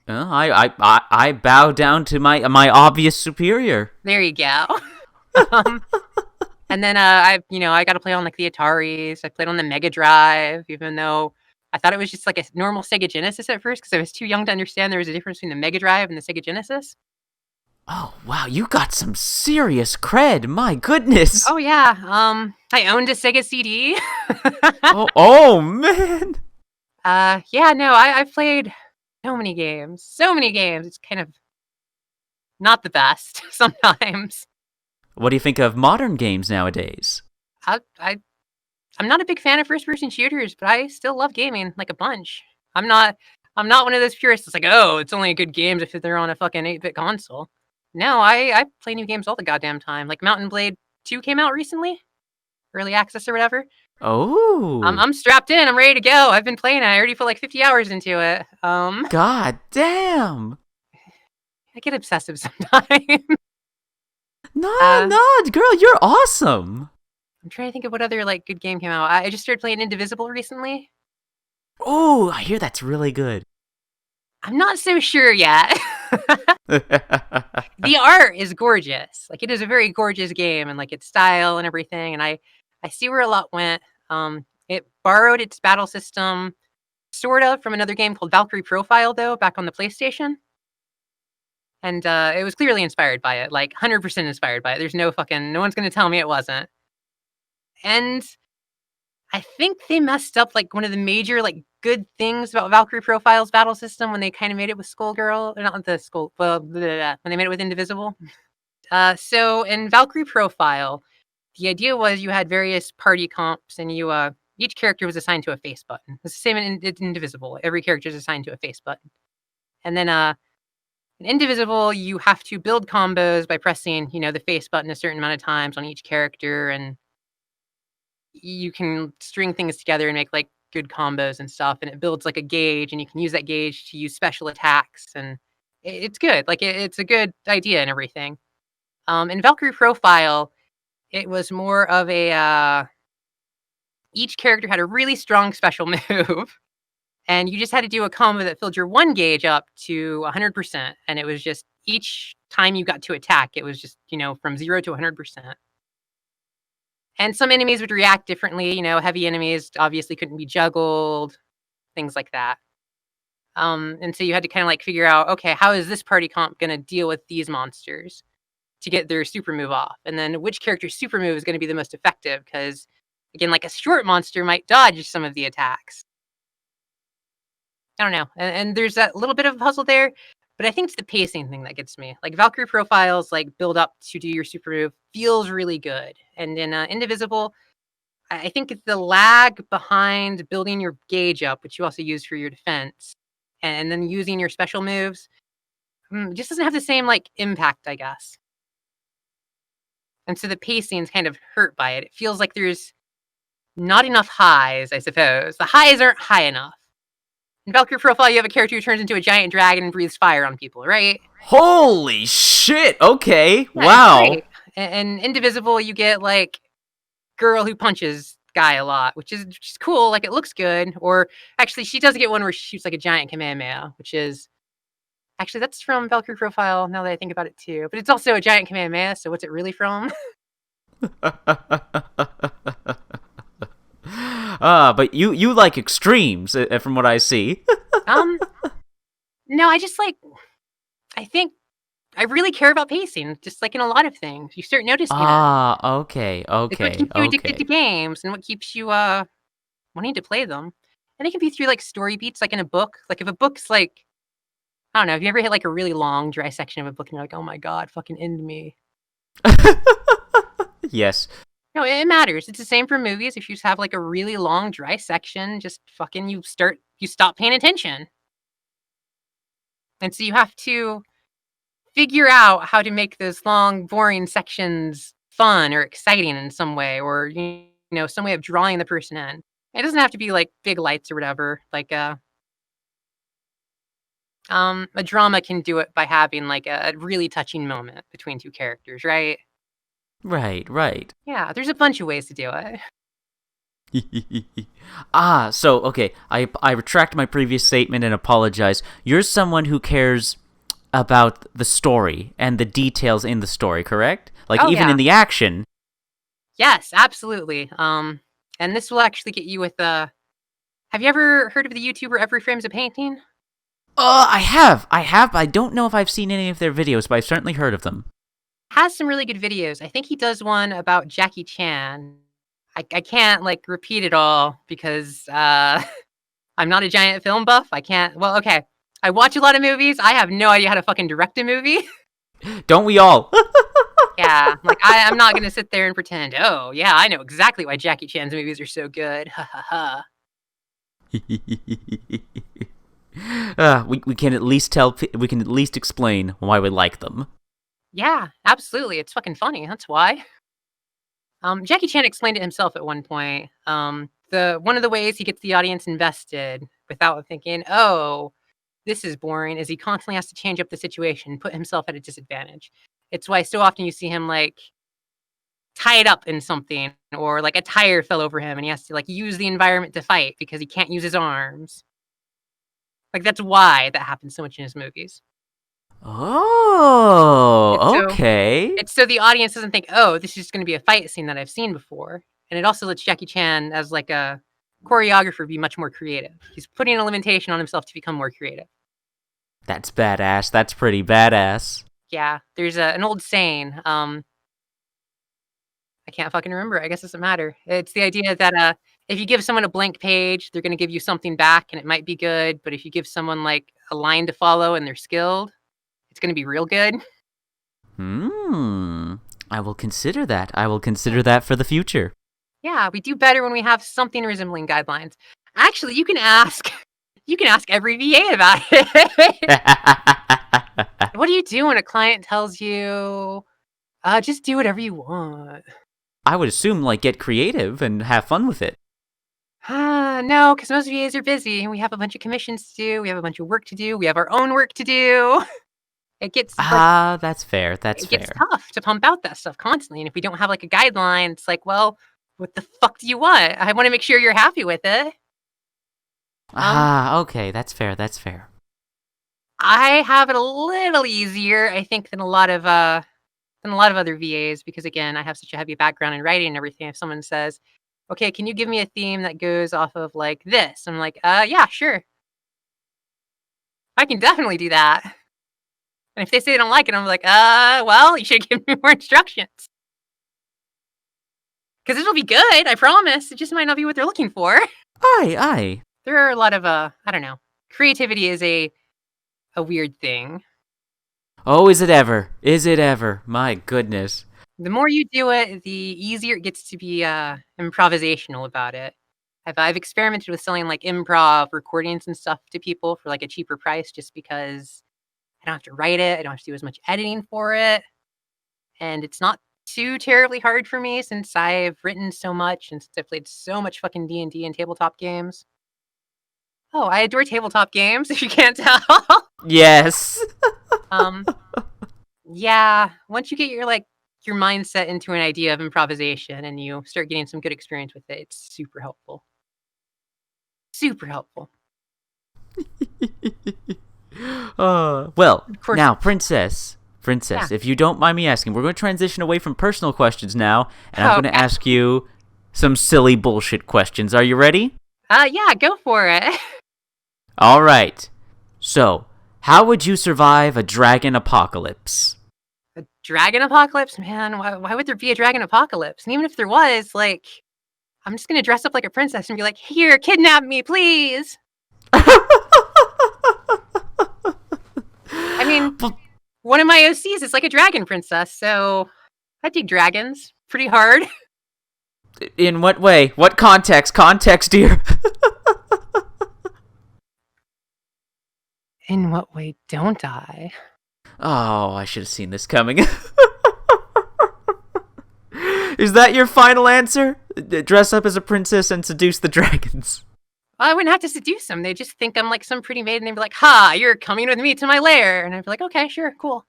I bow down to my obvious superior. There you go. And then I got to play on like the Ataris. I played on the Mega Drive, even though I thought it was just like a normal Sega Genesis at first because I was too young to understand there was a difference between the Mega Drive and the Sega Genesis. Oh wow, you got some serious cred. My goodness. Oh yeah. I owned a Sega CD. oh man. Yeah, no, I've played so many games. It's kind of not the best sometimes. What do you think of modern games nowadays? I'm not a big fan of first-person shooters, but I still love gaming like a bunch. I'm not I'm not one of those purists that's like, oh, it's only good games if they're on a fucking 8-bit console. No, I play new games all the goddamn time. Like Mountain Blade 2 came out recently, early access or whatever. Oh, I'm strapped in. I'm ready to go. I've been playing it. I already put like 50 hours into it. god damn. I get obsessive sometimes. No, no, girl, you're awesome. I'm trying to think of what other like good game came out. I just started playing Indivisible recently. Oh, I hear that's really good. I'm not so sure yet. The art is gorgeous. Like it is a very gorgeous game, and like its style and everything. And I see where a lot went. It borrowed its battle system sort of from another game called Valkyrie Profile, though, back on the PlayStation. And it was clearly inspired by it, like 100% inspired by it. There's no one's gonna tell me it wasn't. And I think they messed up like one of the major like good things about Valkyrie Profile's battle system when they kind of made it with Skullgirl, or not with the Skull, well, blah, blah, blah, when they made it with Indivisible. So in Valkyrie Profile, the idea was you had various party comps, and you each character was assigned to a face button. It's the same in Indivisible. Every character is assigned to a face button, and then in Indivisible, you have to build combos by pressing, the face button a certain amount of times on each character, and you can string things together and make like good combos and stuff, and it builds like a gauge, and you can use that gauge to use special attacks, and it's good. Like it's a good idea and everything. In Valkyrie Profile, it was more of a each character had a really strong special move, and you just had to do a combo that filled your one gauge up to 100%, and it was just each time you got to attack, it was just from 0 to 100%. And some enemies would react differently. Heavy enemies obviously couldn't be juggled, things like that. And so you had to kind of like figure out, okay, how is this party comp going to deal with these monsters to get their super move off? And then which character's super move is going to be the most effective? Because, again, like a short monster might dodge some of the attacks. I don't know. And there's that little bit of a puzzle there. But I think it's the pacing thing that gets me. Like Valkyrie Profiles, like build up to do your super move feels really good. And in Indivisible, I think it's the lag behind building your gauge up, which you also use for your defense, and then using your special moves, just doesn't have the same like impact, I guess. And so the pacing's kind of hurt by it. It feels like there's not enough highs, I suppose. The highs aren't high enough. In Valkyrie Profile, you have a character who turns into a giant dragon and breathes fire on people, right? Holy shit! Okay, Yeah, wow. right. And Indivisible, you get like girl who punches guy a lot, which is cool. Like it looks good. Or actually, she does get one where she shoots like a giant Kamehameha, which is actually that's from Valkyrie Profile. Now that I think about it too, but it's also a giant Kamehameha. So what's it really from? But you like extremes, from what I see. No, I think I really care about pacing, just like in a lot of things. You start noticing it. Okay, Like what keeps you addicted to okay. games, and what keeps you wanting to play them. And it can be through like story beats, like in a book. Like if a book's like, I don't know, have you ever hit like a really long dry section of a book and you're like, oh my god, fucking end me. Yes. No, it matters. It's the same for movies. If you just have like a really long dry section, just fucking you stop paying attention. And so you have to figure out how to make those long, boring sections fun or exciting in some way, or some way of drawing the person in. It doesn't have to be like big lights or whatever. Like a drama can do it by having like a really touching moment between two characters, right? Right. Yeah, there's a bunch of ways to do it. So okay, I retract my previous statement and apologize. You're someone who cares about the story and the details in the story, correct? Like even in the action. Yes, absolutely. And this will actually get you with have you ever heard of the YouTuber Every Frame's a Painting? I have. I don't know if I've seen any of their videos, but I've certainly heard of them. Has some really good videos. I think he does one about Jackie Chan. I can't like repeat it all because I'm not a giant film buff. I can't. Well, okay. I watch a lot of movies. I have no idea how to fucking direct a movie. Don't we all? Yeah, like I'm not gonna sit there and pretend. Oh, yeah, I know exactly why Jackie Chan's movies are so good. Ha ha ha. We can at least we can at least explain why we like them. Yeah, absolutely. It's fucking funny. That's why. Jackie Chan explained it himself at one point. The one of the ways he gets the audience invested without thinking, "Oh, this is boring," is he constantly has to change up the situation, put himself at a disadvantage. It's why so often you see him like tied up in something, or like a tire fell over him, and he has to like use the environment to fight because he can't use his arms. Like that's why that happens so much in his movies. It's Oh, so okay. it's so the audience doesn't think, "Oh, this is just gonna be a fight scene that I've seen before." And it also lets Jackie Chan as like a choreographer be much more creative. He's putting a limitation on himself to become more creative. That's badass. That's pretty badass. Yeah, there's an old saying, I can't fucking remember it, I guess it doesn't matter. It's the idea that, if you give someone a blank page, they're gonna give you something back, and it might be good, but if you give someone, like, a line to follow and they're skilled, it's gonna be real good. Hmm. I will consider that. I will consider that for the future. Yeah, we do better when we have something resembling guidelines. Actually, you can ask every VA about it. What do you do when a client tells you, "Just do whatever you want"? I would assume, like, get creative and have fun with it. No, because most VAs are busy, and we have a bunch of commissions to do, we have a bunch of work to do, we have our own work to do. It gets, like That's fair. That's it gets fair. tough to pump out that stuff constantly, and if we don't have, like, a guideline, it's like, "Well, what the fuck do you want? I wanna make sure you're happy with it." Um, Okay. That's fair. That's fair. I have it a little easier, I think, than a lot of other VAs because, again, I have such a heavy background in writing and everything. If someone says, "Okay, can you give me a theme that goes off of, like, this?" I'm like, yeah, sure. I can definitely do that." And if they say they don't like it, I'm like, well, you should give me more instructions. Because 'Cause it'll be good, I promise. It just might not be what they're looking for." Aye, aye. There are a lot of, I don't know. Creativity is a weird thing. Oh, is it ever? Is it ever? My goodness. The more you do it, the easier it gets to be, improvisational about it. I've experimented with selling, like, improv recordings and stuff to people for, like, a cheaper price just because I don't have to write it, I don't have to do as much editing for it, and it's not too terribly hard for me since I've written so much and since I've played so much fucking D&D and tabletop games. Oh, I adore tabletop games, if you can't tell. Yes. Um, yeah, once you get your mindset into an idea of improvisation and you start getting some good experience with it, it's super helpful. Super helpful. Well, Of course. now, Princess, Yeah. if you don't mind me asking, we're going to transition away from personal questions now, and I'm going to Okay. ask you some silly bullshit questions. Are you ready? Yeah, go for it. All right. So, how would you survive a dragon apocalypse? A dragon apocalypse? Man, why would there be a dragon apocalypse? And even if there was, like, I'm just gonna dress up like a princess and be like, "Here, kidnap me, please." I mean, Well, one of my OCs is like a dragon princess, so I dig dragons pretty hard. in what way? What context? Context, dear. In what way don't I? Oh, I should have seen this coming. Is that your final answer? Dress up as a princess and seduce the dragons. Well, I wouldn't have to seduce them. They just think I'm like some pretty maiden. They'd be like, "Ha, you're coming with me to my lair," and I'd be like, "Okay, sure, cool."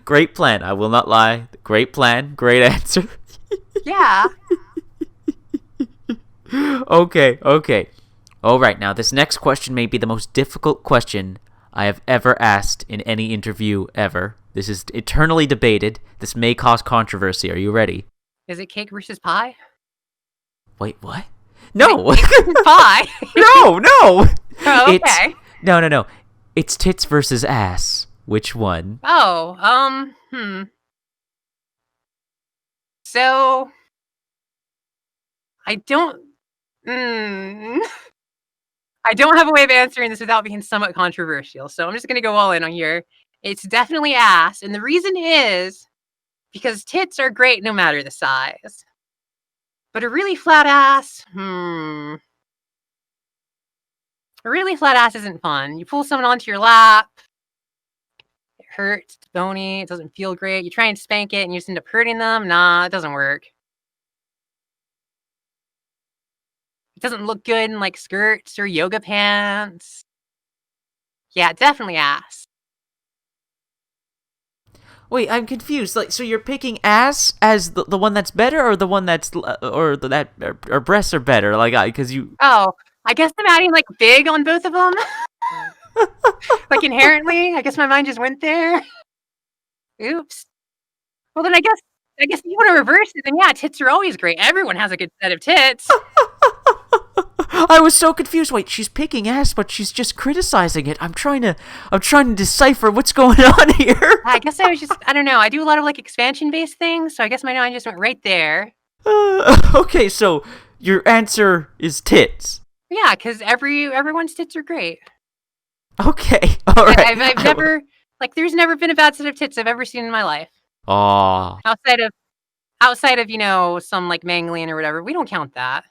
Great plan. I will not lie. Great plan. Great answer. Yeah. Okay, okay. All right, now this next question may be the most difficult question I have ever asked in any interview ever. This is eternally debated. This may cause controversy. Are you ready? Is it cake versus pie? Wait, what? No. Cake versus pie. No, no. Oh, It's okay. no. It's tits versus ass. Which one? Oh, So I don't. Mm, I don't have a way of answering this without being somewhat controversial, so I'm just gonna go all in on here. It's definitely ass, and the reason is because tits are great no matter the size. But a really flat ass, A really flat ass isn't fun. You pull someone onto your lap. It hurts. It's bony. It doesn't feel great. You try and spank it and you just end up hurting them. Nah, it doesn't work. It doesn't look good in like skirts or yoga pants. Yeah, definitely ass. Wait, I'm confused. Like, so you're picking ass as the one that's better, or the one that's or breasts are better? Like, because you. Oh, I guess I'm adding like big on both of them. Like inherently, I guess my mind just went there. Oops. Well, then I guess if you want to reverse it, then yeah, tits are always great. Everyone has a good set of tits. I was so confused. Wait, she's picking ass, but she's just criticizing it. I'm trying to decipher what's going on here. I guess I don't know. I do a lot of like expansion-based things, so I guess my mind just went right there. Okay, so your answer is tits. Yeah, because everyone's tits are great. Okay, all right. I've never there's never been a bad set of tits I've ever seen in my life. Aw. Outside of some like mangling or whatever, we don't count that.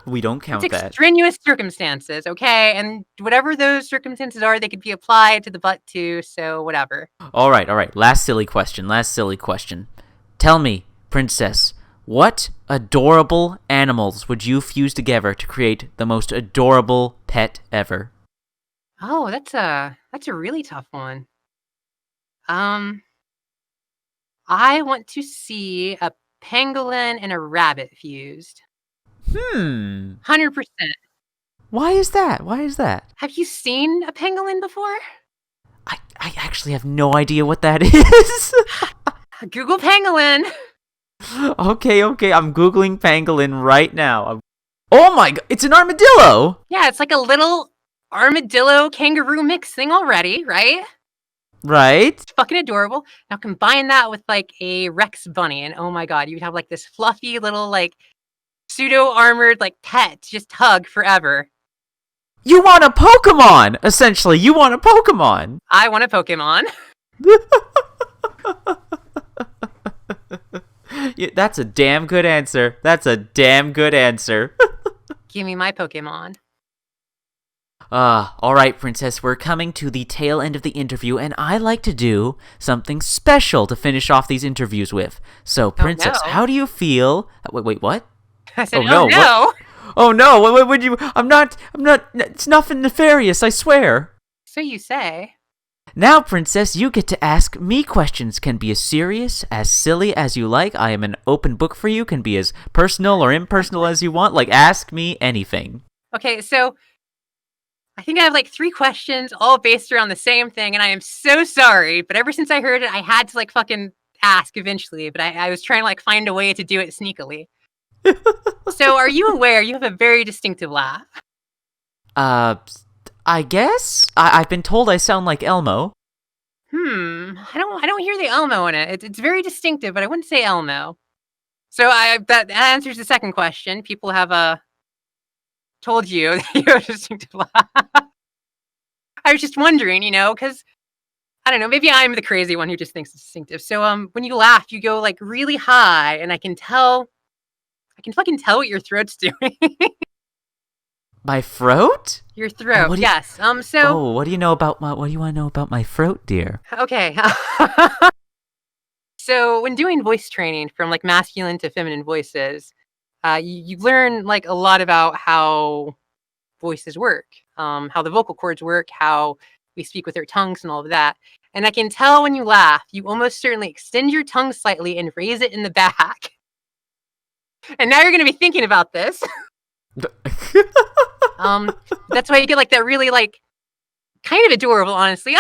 We don't count it's that. Extraneous circumstances, okay? And whatever those circumstances are, they could be applied to the butt too, so whatever. All right. Last silly question. Tell me, princess, what adorable animals would you fuse together to create the most adorable pet ever? Oh, that's a really tough one. I want to see a pangolin and a rabbit fused. 100%. Why is that? Have you seen a pangolin before? I actually have no idea what that is. Google pangolin. Okay, I'm Googling pangolin right now. Oh my god, it's an armadillo! Yeah, it's like a little armadillo kangaroo mix thing already, right? Right? It's fucking adorable. Now combine that with like a Rex bunny, and oh my god, you'd have like this fluffy little like pseudo-armored like pet to just hug forever. You want a Pokemon! Essentially, you want a Pokemon! I want a Pokemon. Yeah, that's a damn good answer. Give me my Pokemon. Alright, princess, we're coming to the tail end of the interview, and I like to do something special to finish off these interviews with. So, princess, How do you feel? Wait, what? I said, oh no! What? Oh no, what would you? I'm not, it's nothing nefarious, I swear. So you say. Now, princess, you get to ask me questions. Can be as serious, as silly as you like. I am an open book for you. Can be as personal or impersonal as you want. Like, ask me anything. Okay, so I think I have like 3 questions all based around the same thing, and I am so sorry, but ever since I heard it, I had to like fucking ask eventually, but I was trying to like find a way to do it sneakily. So are you aware you have a very distinctive laugh? I guess? I've been told I sound like Elmo. I don't hear the Elmo in it. It's very distinctive, but I wouldn't say Elmo. So that answers the second question. People have told you that you have a distinctive laugh. I was just wondering, because I don't know, maybe I'm the crazy one who just thinks it's distinctive. So when you laugh, you go like really high, and I can fucking tell what your throat's doing. My throat? Your throat, yes. So. What do you want to know about my throat, dear? Okay. So when doing voice training from like masculine to feminine voices, you learn like a lot about how voices work, how the vocal cords work, how we speak with our tongues and all of that. And I can tell when you laugh, you almost certainly extend your tongue slightly and raise it in the back. And now you're going to be thinking about this. That's why you get like that really like kind of adorable, honestly,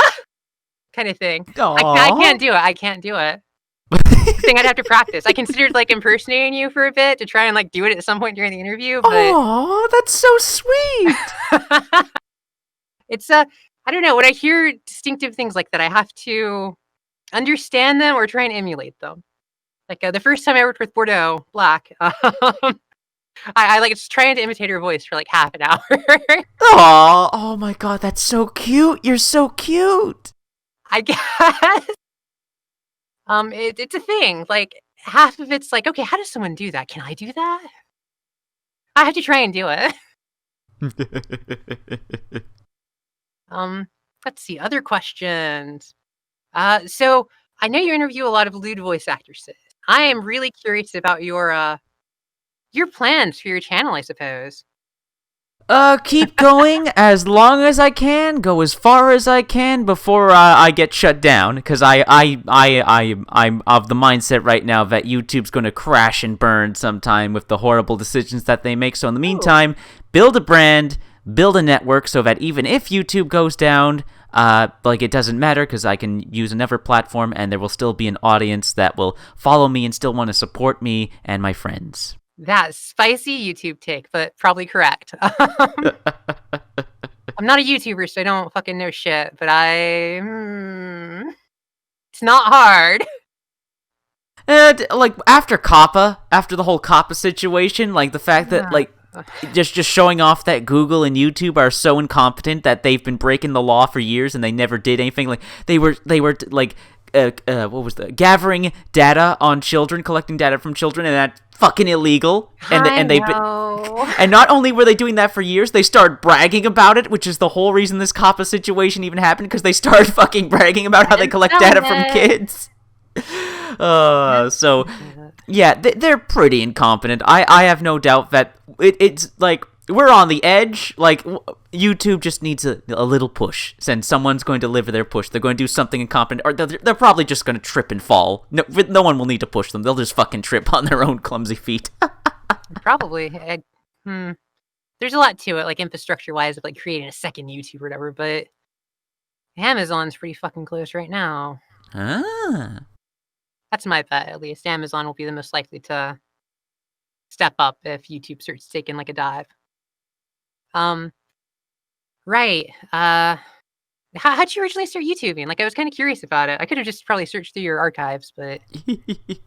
kind of thing. I can't do it. I think I'd have to practice. I considered like impersonating you for a bit to try and like do it at some point during the interview. But oh, that's so sweet. It's I don't know. When I hear distinctive things like that, I have to understand them or try and emulate them. Like the first time I worked with Bordeaux Black, I like just trying to imitate her voice for like half an hour. Oh my god, that's so cute. You're so cute. I guess. It's a thing. Like half of it's like, okay, how does someone do that? Can I do that? I have to try and do it. Let's see, other questions. So I know you interview a lot of lewd voice actresses. I am really curious about your plans for your channel, I suppose. Keep going as long as I can, go as far as I can before I get shut down, because I'm of the mindset right now that YouTube's going to crash and burn sometime with the horrible decisions that they make. So in the meantime, build a brand, build a network so that even if YouTube goes down, it doesn't matter because I can use another platform and there will still be an audience that will follow me and still want to support me and my friends. That spicy YouTube take, but probably correct. I'm not a YouTuber, so I don't fucking know shit, but it's not hard. And, after the whole Kappa situation, the fact that, just showing off that Google and YouTube are so incompetent that they've been breaking the law for years and they never did anything. They were gathering data on children, collecting data from children, and that's fucking illegal. And not only were they doing that for years, they started bragging about it, which is the whole reason this Kappa situation even happened, because they started fucking bragging about how they collect data from kids. Yeah, they're pretty incompetent. I have no doubt that it's we're on the edge. YouTube just needs a little push. Since someone's going to deliver their push, they're going to do something incompetent, or they're probably just going to trip and fall. No one will need to push them. They'll just fucking trip on their own clumsy feet. Probably. There's a lot to it, infrastructure-wise, of creating a second YouTube or whatever. But Amazon's pretty fucking close right now. That's my bet, at least. Amazon will be the most likely to step up if YouTube starts taking a dive. Right. How'd you originally start YouTubing? I was kind of curious about it. I could have just probably searched through your archives, but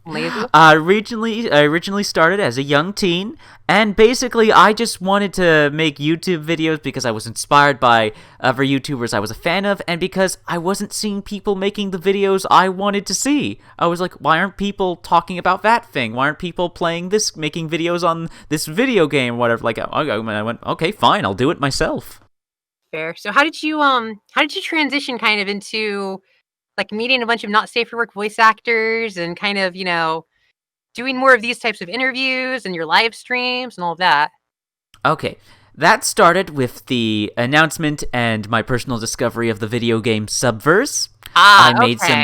I'm lazy. I originally started as a young teen, and basically I just wanted to make YouTube videos because I was inspired by other YouTubers I was a fan of, and because I wasn't seeing people making the videos I wanted to see. I was like, why aren't people talking about that thing? Why aren't people playing this, making videos on this video game or whatever? I went, okay, fine, I'll do it myself. Fair. So how did you transition kind of into meeting a bunch of not safe for work voice actors and kind of, doing more of these types of interviews and your live streams and all of that? Okay. That started with the announcement and my personal discovery of the video game Subverse. I made some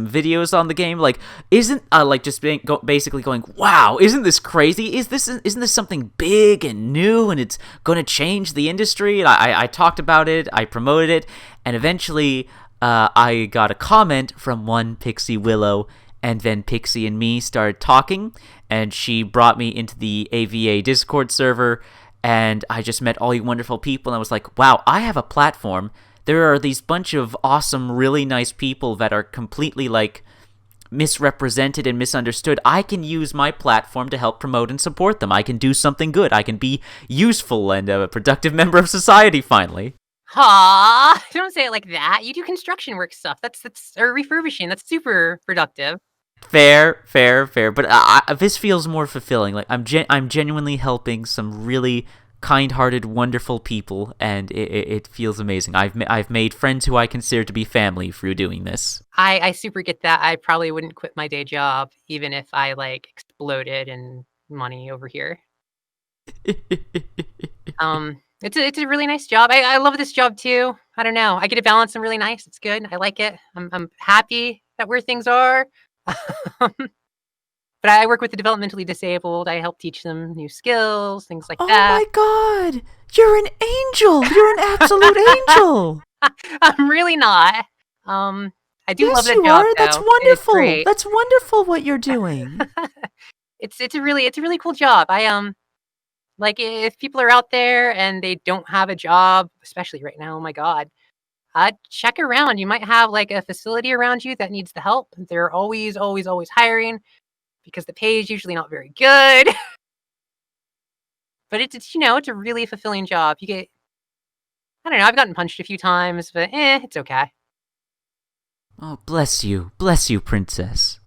videos on the game. Basically going, wow, isn't this crazy? Isn't this something big and new, and it's going to change the industry? And I talked about it, I promoted it, and eventually I got a comment from one Pixie Willow, and then Pixie and me started talking, and she brought me into the AVA Discord server, and I just met all you wonderful people, and I was like, wow, I have a platform. There are these bunch of awesome, really nice people that are completely, misrepresented and misunderstood. I can use my platform to help promote and support them. I can do something good. I can be useful and a productive member of society, finally. Aw, don't say it like that. You do construction work stuff. That's or refurbishing. That's super productive. Fair. But this feels more fulfilling. I'm genuinely helping some really kind-hearted, wonderful people, and it feels amazing. I've made friends who I consider to be family through doing this. I super get that. I probably wouldn't quit my day job even if I exploded in money over here. It's a really nice job. I love this job too. I don't know. I get to balance them really nice. It's good. I like it. I'm happy that where things are. But I work with the developmentally disabled. I help teach them new skills, things like that. Oh my god! You're an angel! You're an absolute angel! I'm really not. I do love that job. Yes, you are. That's wonderful. It's That's wonderful what you're doing. It's a really cool job. If people are out there and they don't have a job, especially right now, oh my god, check around. You might have a facility around you that needs the help. They're always hiring, because the pay is usually not very good. But it's a really fulfilling job. You get, I don't know, I've gotten punched a few times, but it's okay. Oh, bless you, princess.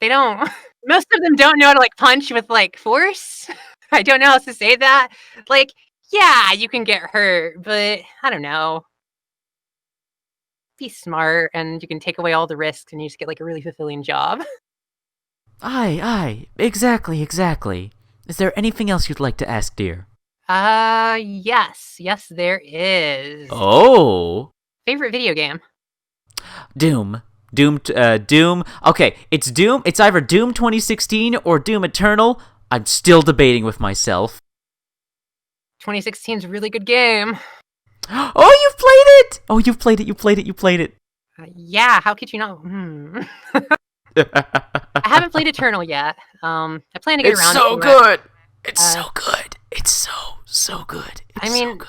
They don't. Most of them don't know how to punch with force. I don't know how else to say that. Yeah, you can get hurt, but I don't know. Be smart, and you can take away all the risks, and you just get like a really fulfilling job. Aye, exactly. Is there anything else you'd like to ask, dear? Yes, there is. Oh, Favorite video game? Doom. Doom. Okay, it's Doom. It's either Doom 2016 or Doom Eternal. I'm still debating with myself. 2016 is a really good game. Oh, you've played it! Oh, you played it. Yeah, how could you not? I haven't played Eternal yet. I plan to get around to it. Good. It's so good. It's so good. It's I mean, so good.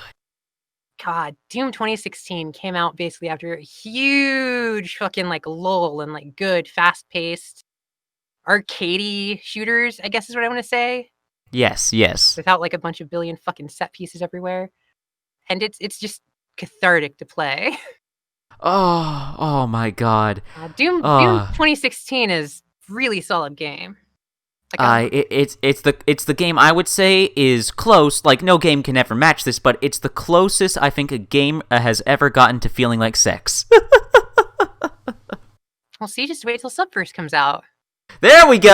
God, Doom 2016 came out basically after a huge fucking like lull and like good, fast-paced, arcadey shooters, I guess is what I want to say. Yes. Without like a bunch of billion fucking set pieces everywhere. And it's just cathartic to play. Oh my God. Doom 2016 is really solid game. Like, it's the game I would say is close. Like no game can ever match this, but it's the closest I think a game has ever gotten to feeling like sex. Well, see, just wait till Subverse comes out. There we go.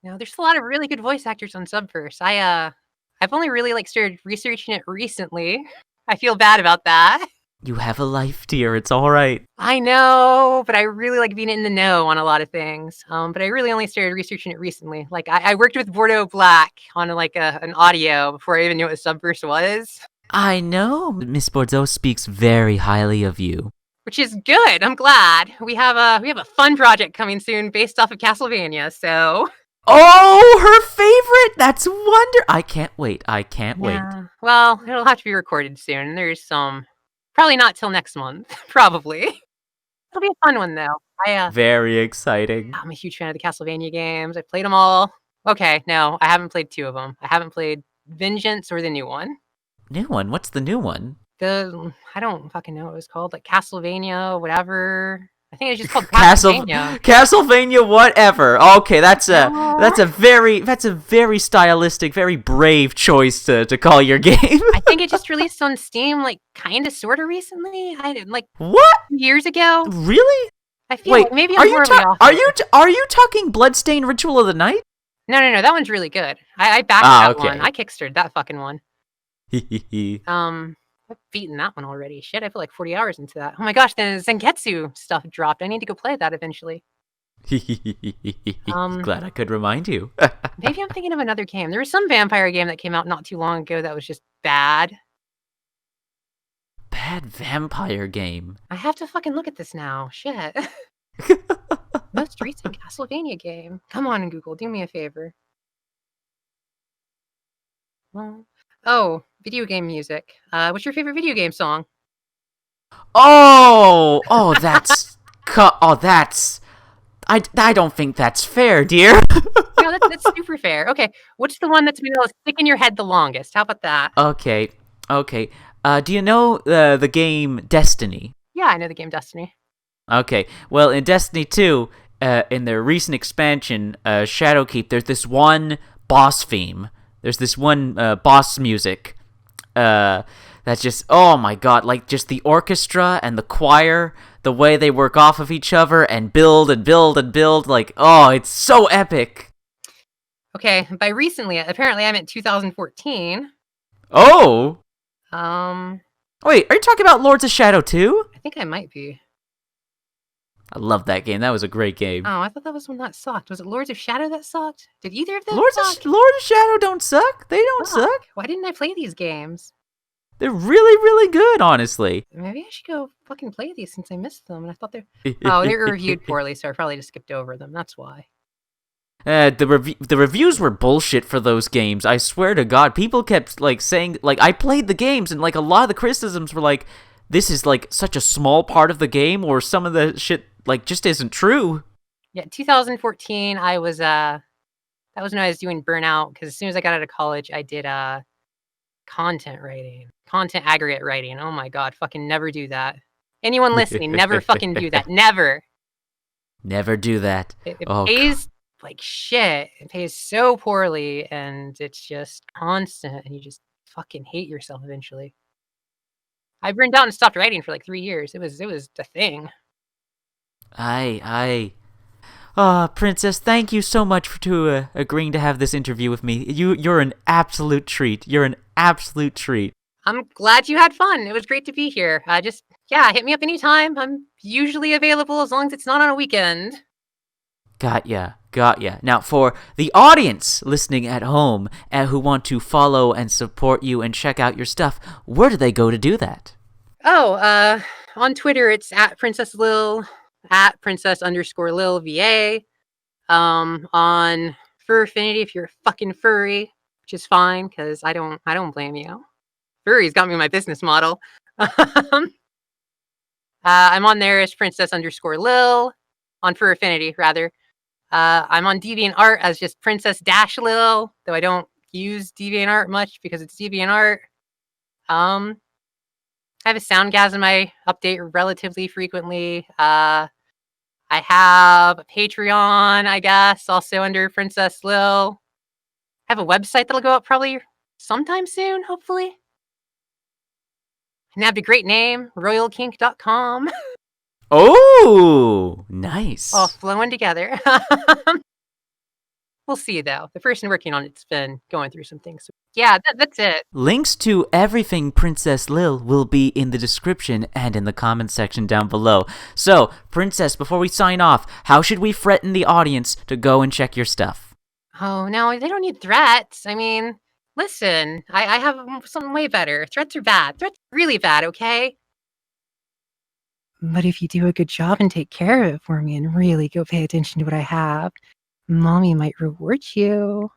No, there's a lot of really good voice actors on Subverse. I've only really like started researching it recently. I feel bad about that. You have a life, dear. It's all right. I know, but I really like being in the know on a lot of things. But I really only started researching it recently. Like I worked with Bordeaux Black on like an audio before I even knew what Subverse was. I know. Miss Bordeaux speaks very highly of you. Which is good. I'm glad. We have a fun project coming soon based off of Castlevania, so. Oh, her favorite! That's I can't wait. Wait. Well, it'll have to be recorded soon. There's some. Probably not till next month. Probably. It'll be a fun one, though. Very exciting. I'm a huge fan of the Castlevania games. I played them all. Okay, no, I haven't played 2 of them. I haven't played Vengeance or the new one. New one? What's the new one? I don't fucking know what it was called. Like Castlevania, whatever. I think it's just called Castlevania. Castlevania, whatever. Okay, that's a very stylistic, very brave choice to call your game. I think it just released on Steam, like kind of, sort of recently. I didn't like what years ago. Really? I feel like maybe I'm horribly off. Are you talking Bloodstained Ritual of the Night? No, that one's really good. I backed that one. I kickstarted that fucking one. I've beaten that one already. Shit, I put like 40 hours into that. Oh my gosh, then Zangetsu stuff dropped. I need to go play that eventually. Glad I could remind you. Maybe I'm thinking of another game. There was some vampire game that came out not too long ago that was just bad. Bad vampire game? I have to fucking look at this now. Shit. Most recent Castlevania game. Come on, Google, do me a favor. Well, oh, video game music. What's your favorite video game song? That's I don't think that's fair, dear. No, that's super fair. Okay, what's the one that's been stick in your head the longest? How about that? Okay. Do you know the game Destiny? Yeah, I know the game Destiny. Okay, well, in Destiny 2, in their recent expansion, Shadowkeep, there's this one boss theme. There's this one boss music that's just, oh my god, like just the orchestra and the choir, the way they work off of each other and build, like, oh, it's so epic. Okay, by recently, apparently I meant 2014. Oh! Wait, are you talking about Lords of Shadow 2? I think I might be. I love that game. That was a great game. Oh, I thought that was one that sucked. Was it Lords of Shadow that sucked? Did either of them suck? Lords of Shadow don't suck. They don't suck. Why didn't I play these games? They're really, really good, honestly. Maybe I should go fucking play these since I missed them. And I thought they were reviewed poorly, so I probably just skipped over them. That's why. The reviews were bullshit for those games. I swear to God, people kept like saying like I played the games and like a lot of the criticisms were like, this is like such a small part of the game, or some of the shit like just isn't true. Yeah, 2014. I was that was when I was doing Burnout, because as soon as I got out of college, I did content aggregate writing. Oh my god, fucking never do that. Anyone listening, never fucking do that. Never. Never do that. It pays like shit. It pays so poorly, and it's just constant, and you just fucking hate yourself eventually. I burned out and stopped writing for like 3 years. It was a thing. I. Princess, thank you so much for agreeing to have this interview with me. You're an absolute treat. You're an absolute treat. I'm glad you had fun. It was great to be here. Just hit me up anytime. I'm usually available as long as it's not on a weekend. Got ya. Now, for the audience listening at home who want to follow and support you and check out your stuff, where do they go to do that? Oh, on Twitter, it's at Princess Lil, at Princess_Lil VA. On Fur Affinity, if you're a fucking furry, which is fine, because I don't blame you. Furry's got me my business model. I'm on there as Princess_Lil, on Fur Affinity, rather. I'm on DeviantArt as just Princess-Lil, though I don't use DeviantArt much because it's DeviantArt. I have a Soundgasm I update relatively frequently. I have a Patreon, I guess, also under Princess Lil. I have a website that'll go up probably sometime soon, hopefully. And I have a great name, royalkink.com. Oh, nice. All flowing together. We'll see, though. The person working on it's been going through some things. So yeah, that's it. Links to everything Princess Lil will be in the description and in the comments section down below. So, Princess, before we sign off, how should we threaten the audience to go and check your stuff? Oh, no, they don't need threats. I mean, listen, I have something way better. Threats are bad. Threats are really bad, okay? But if you do a good job and take care of it for me and really go pay attention to what I have, Mommy might reward you.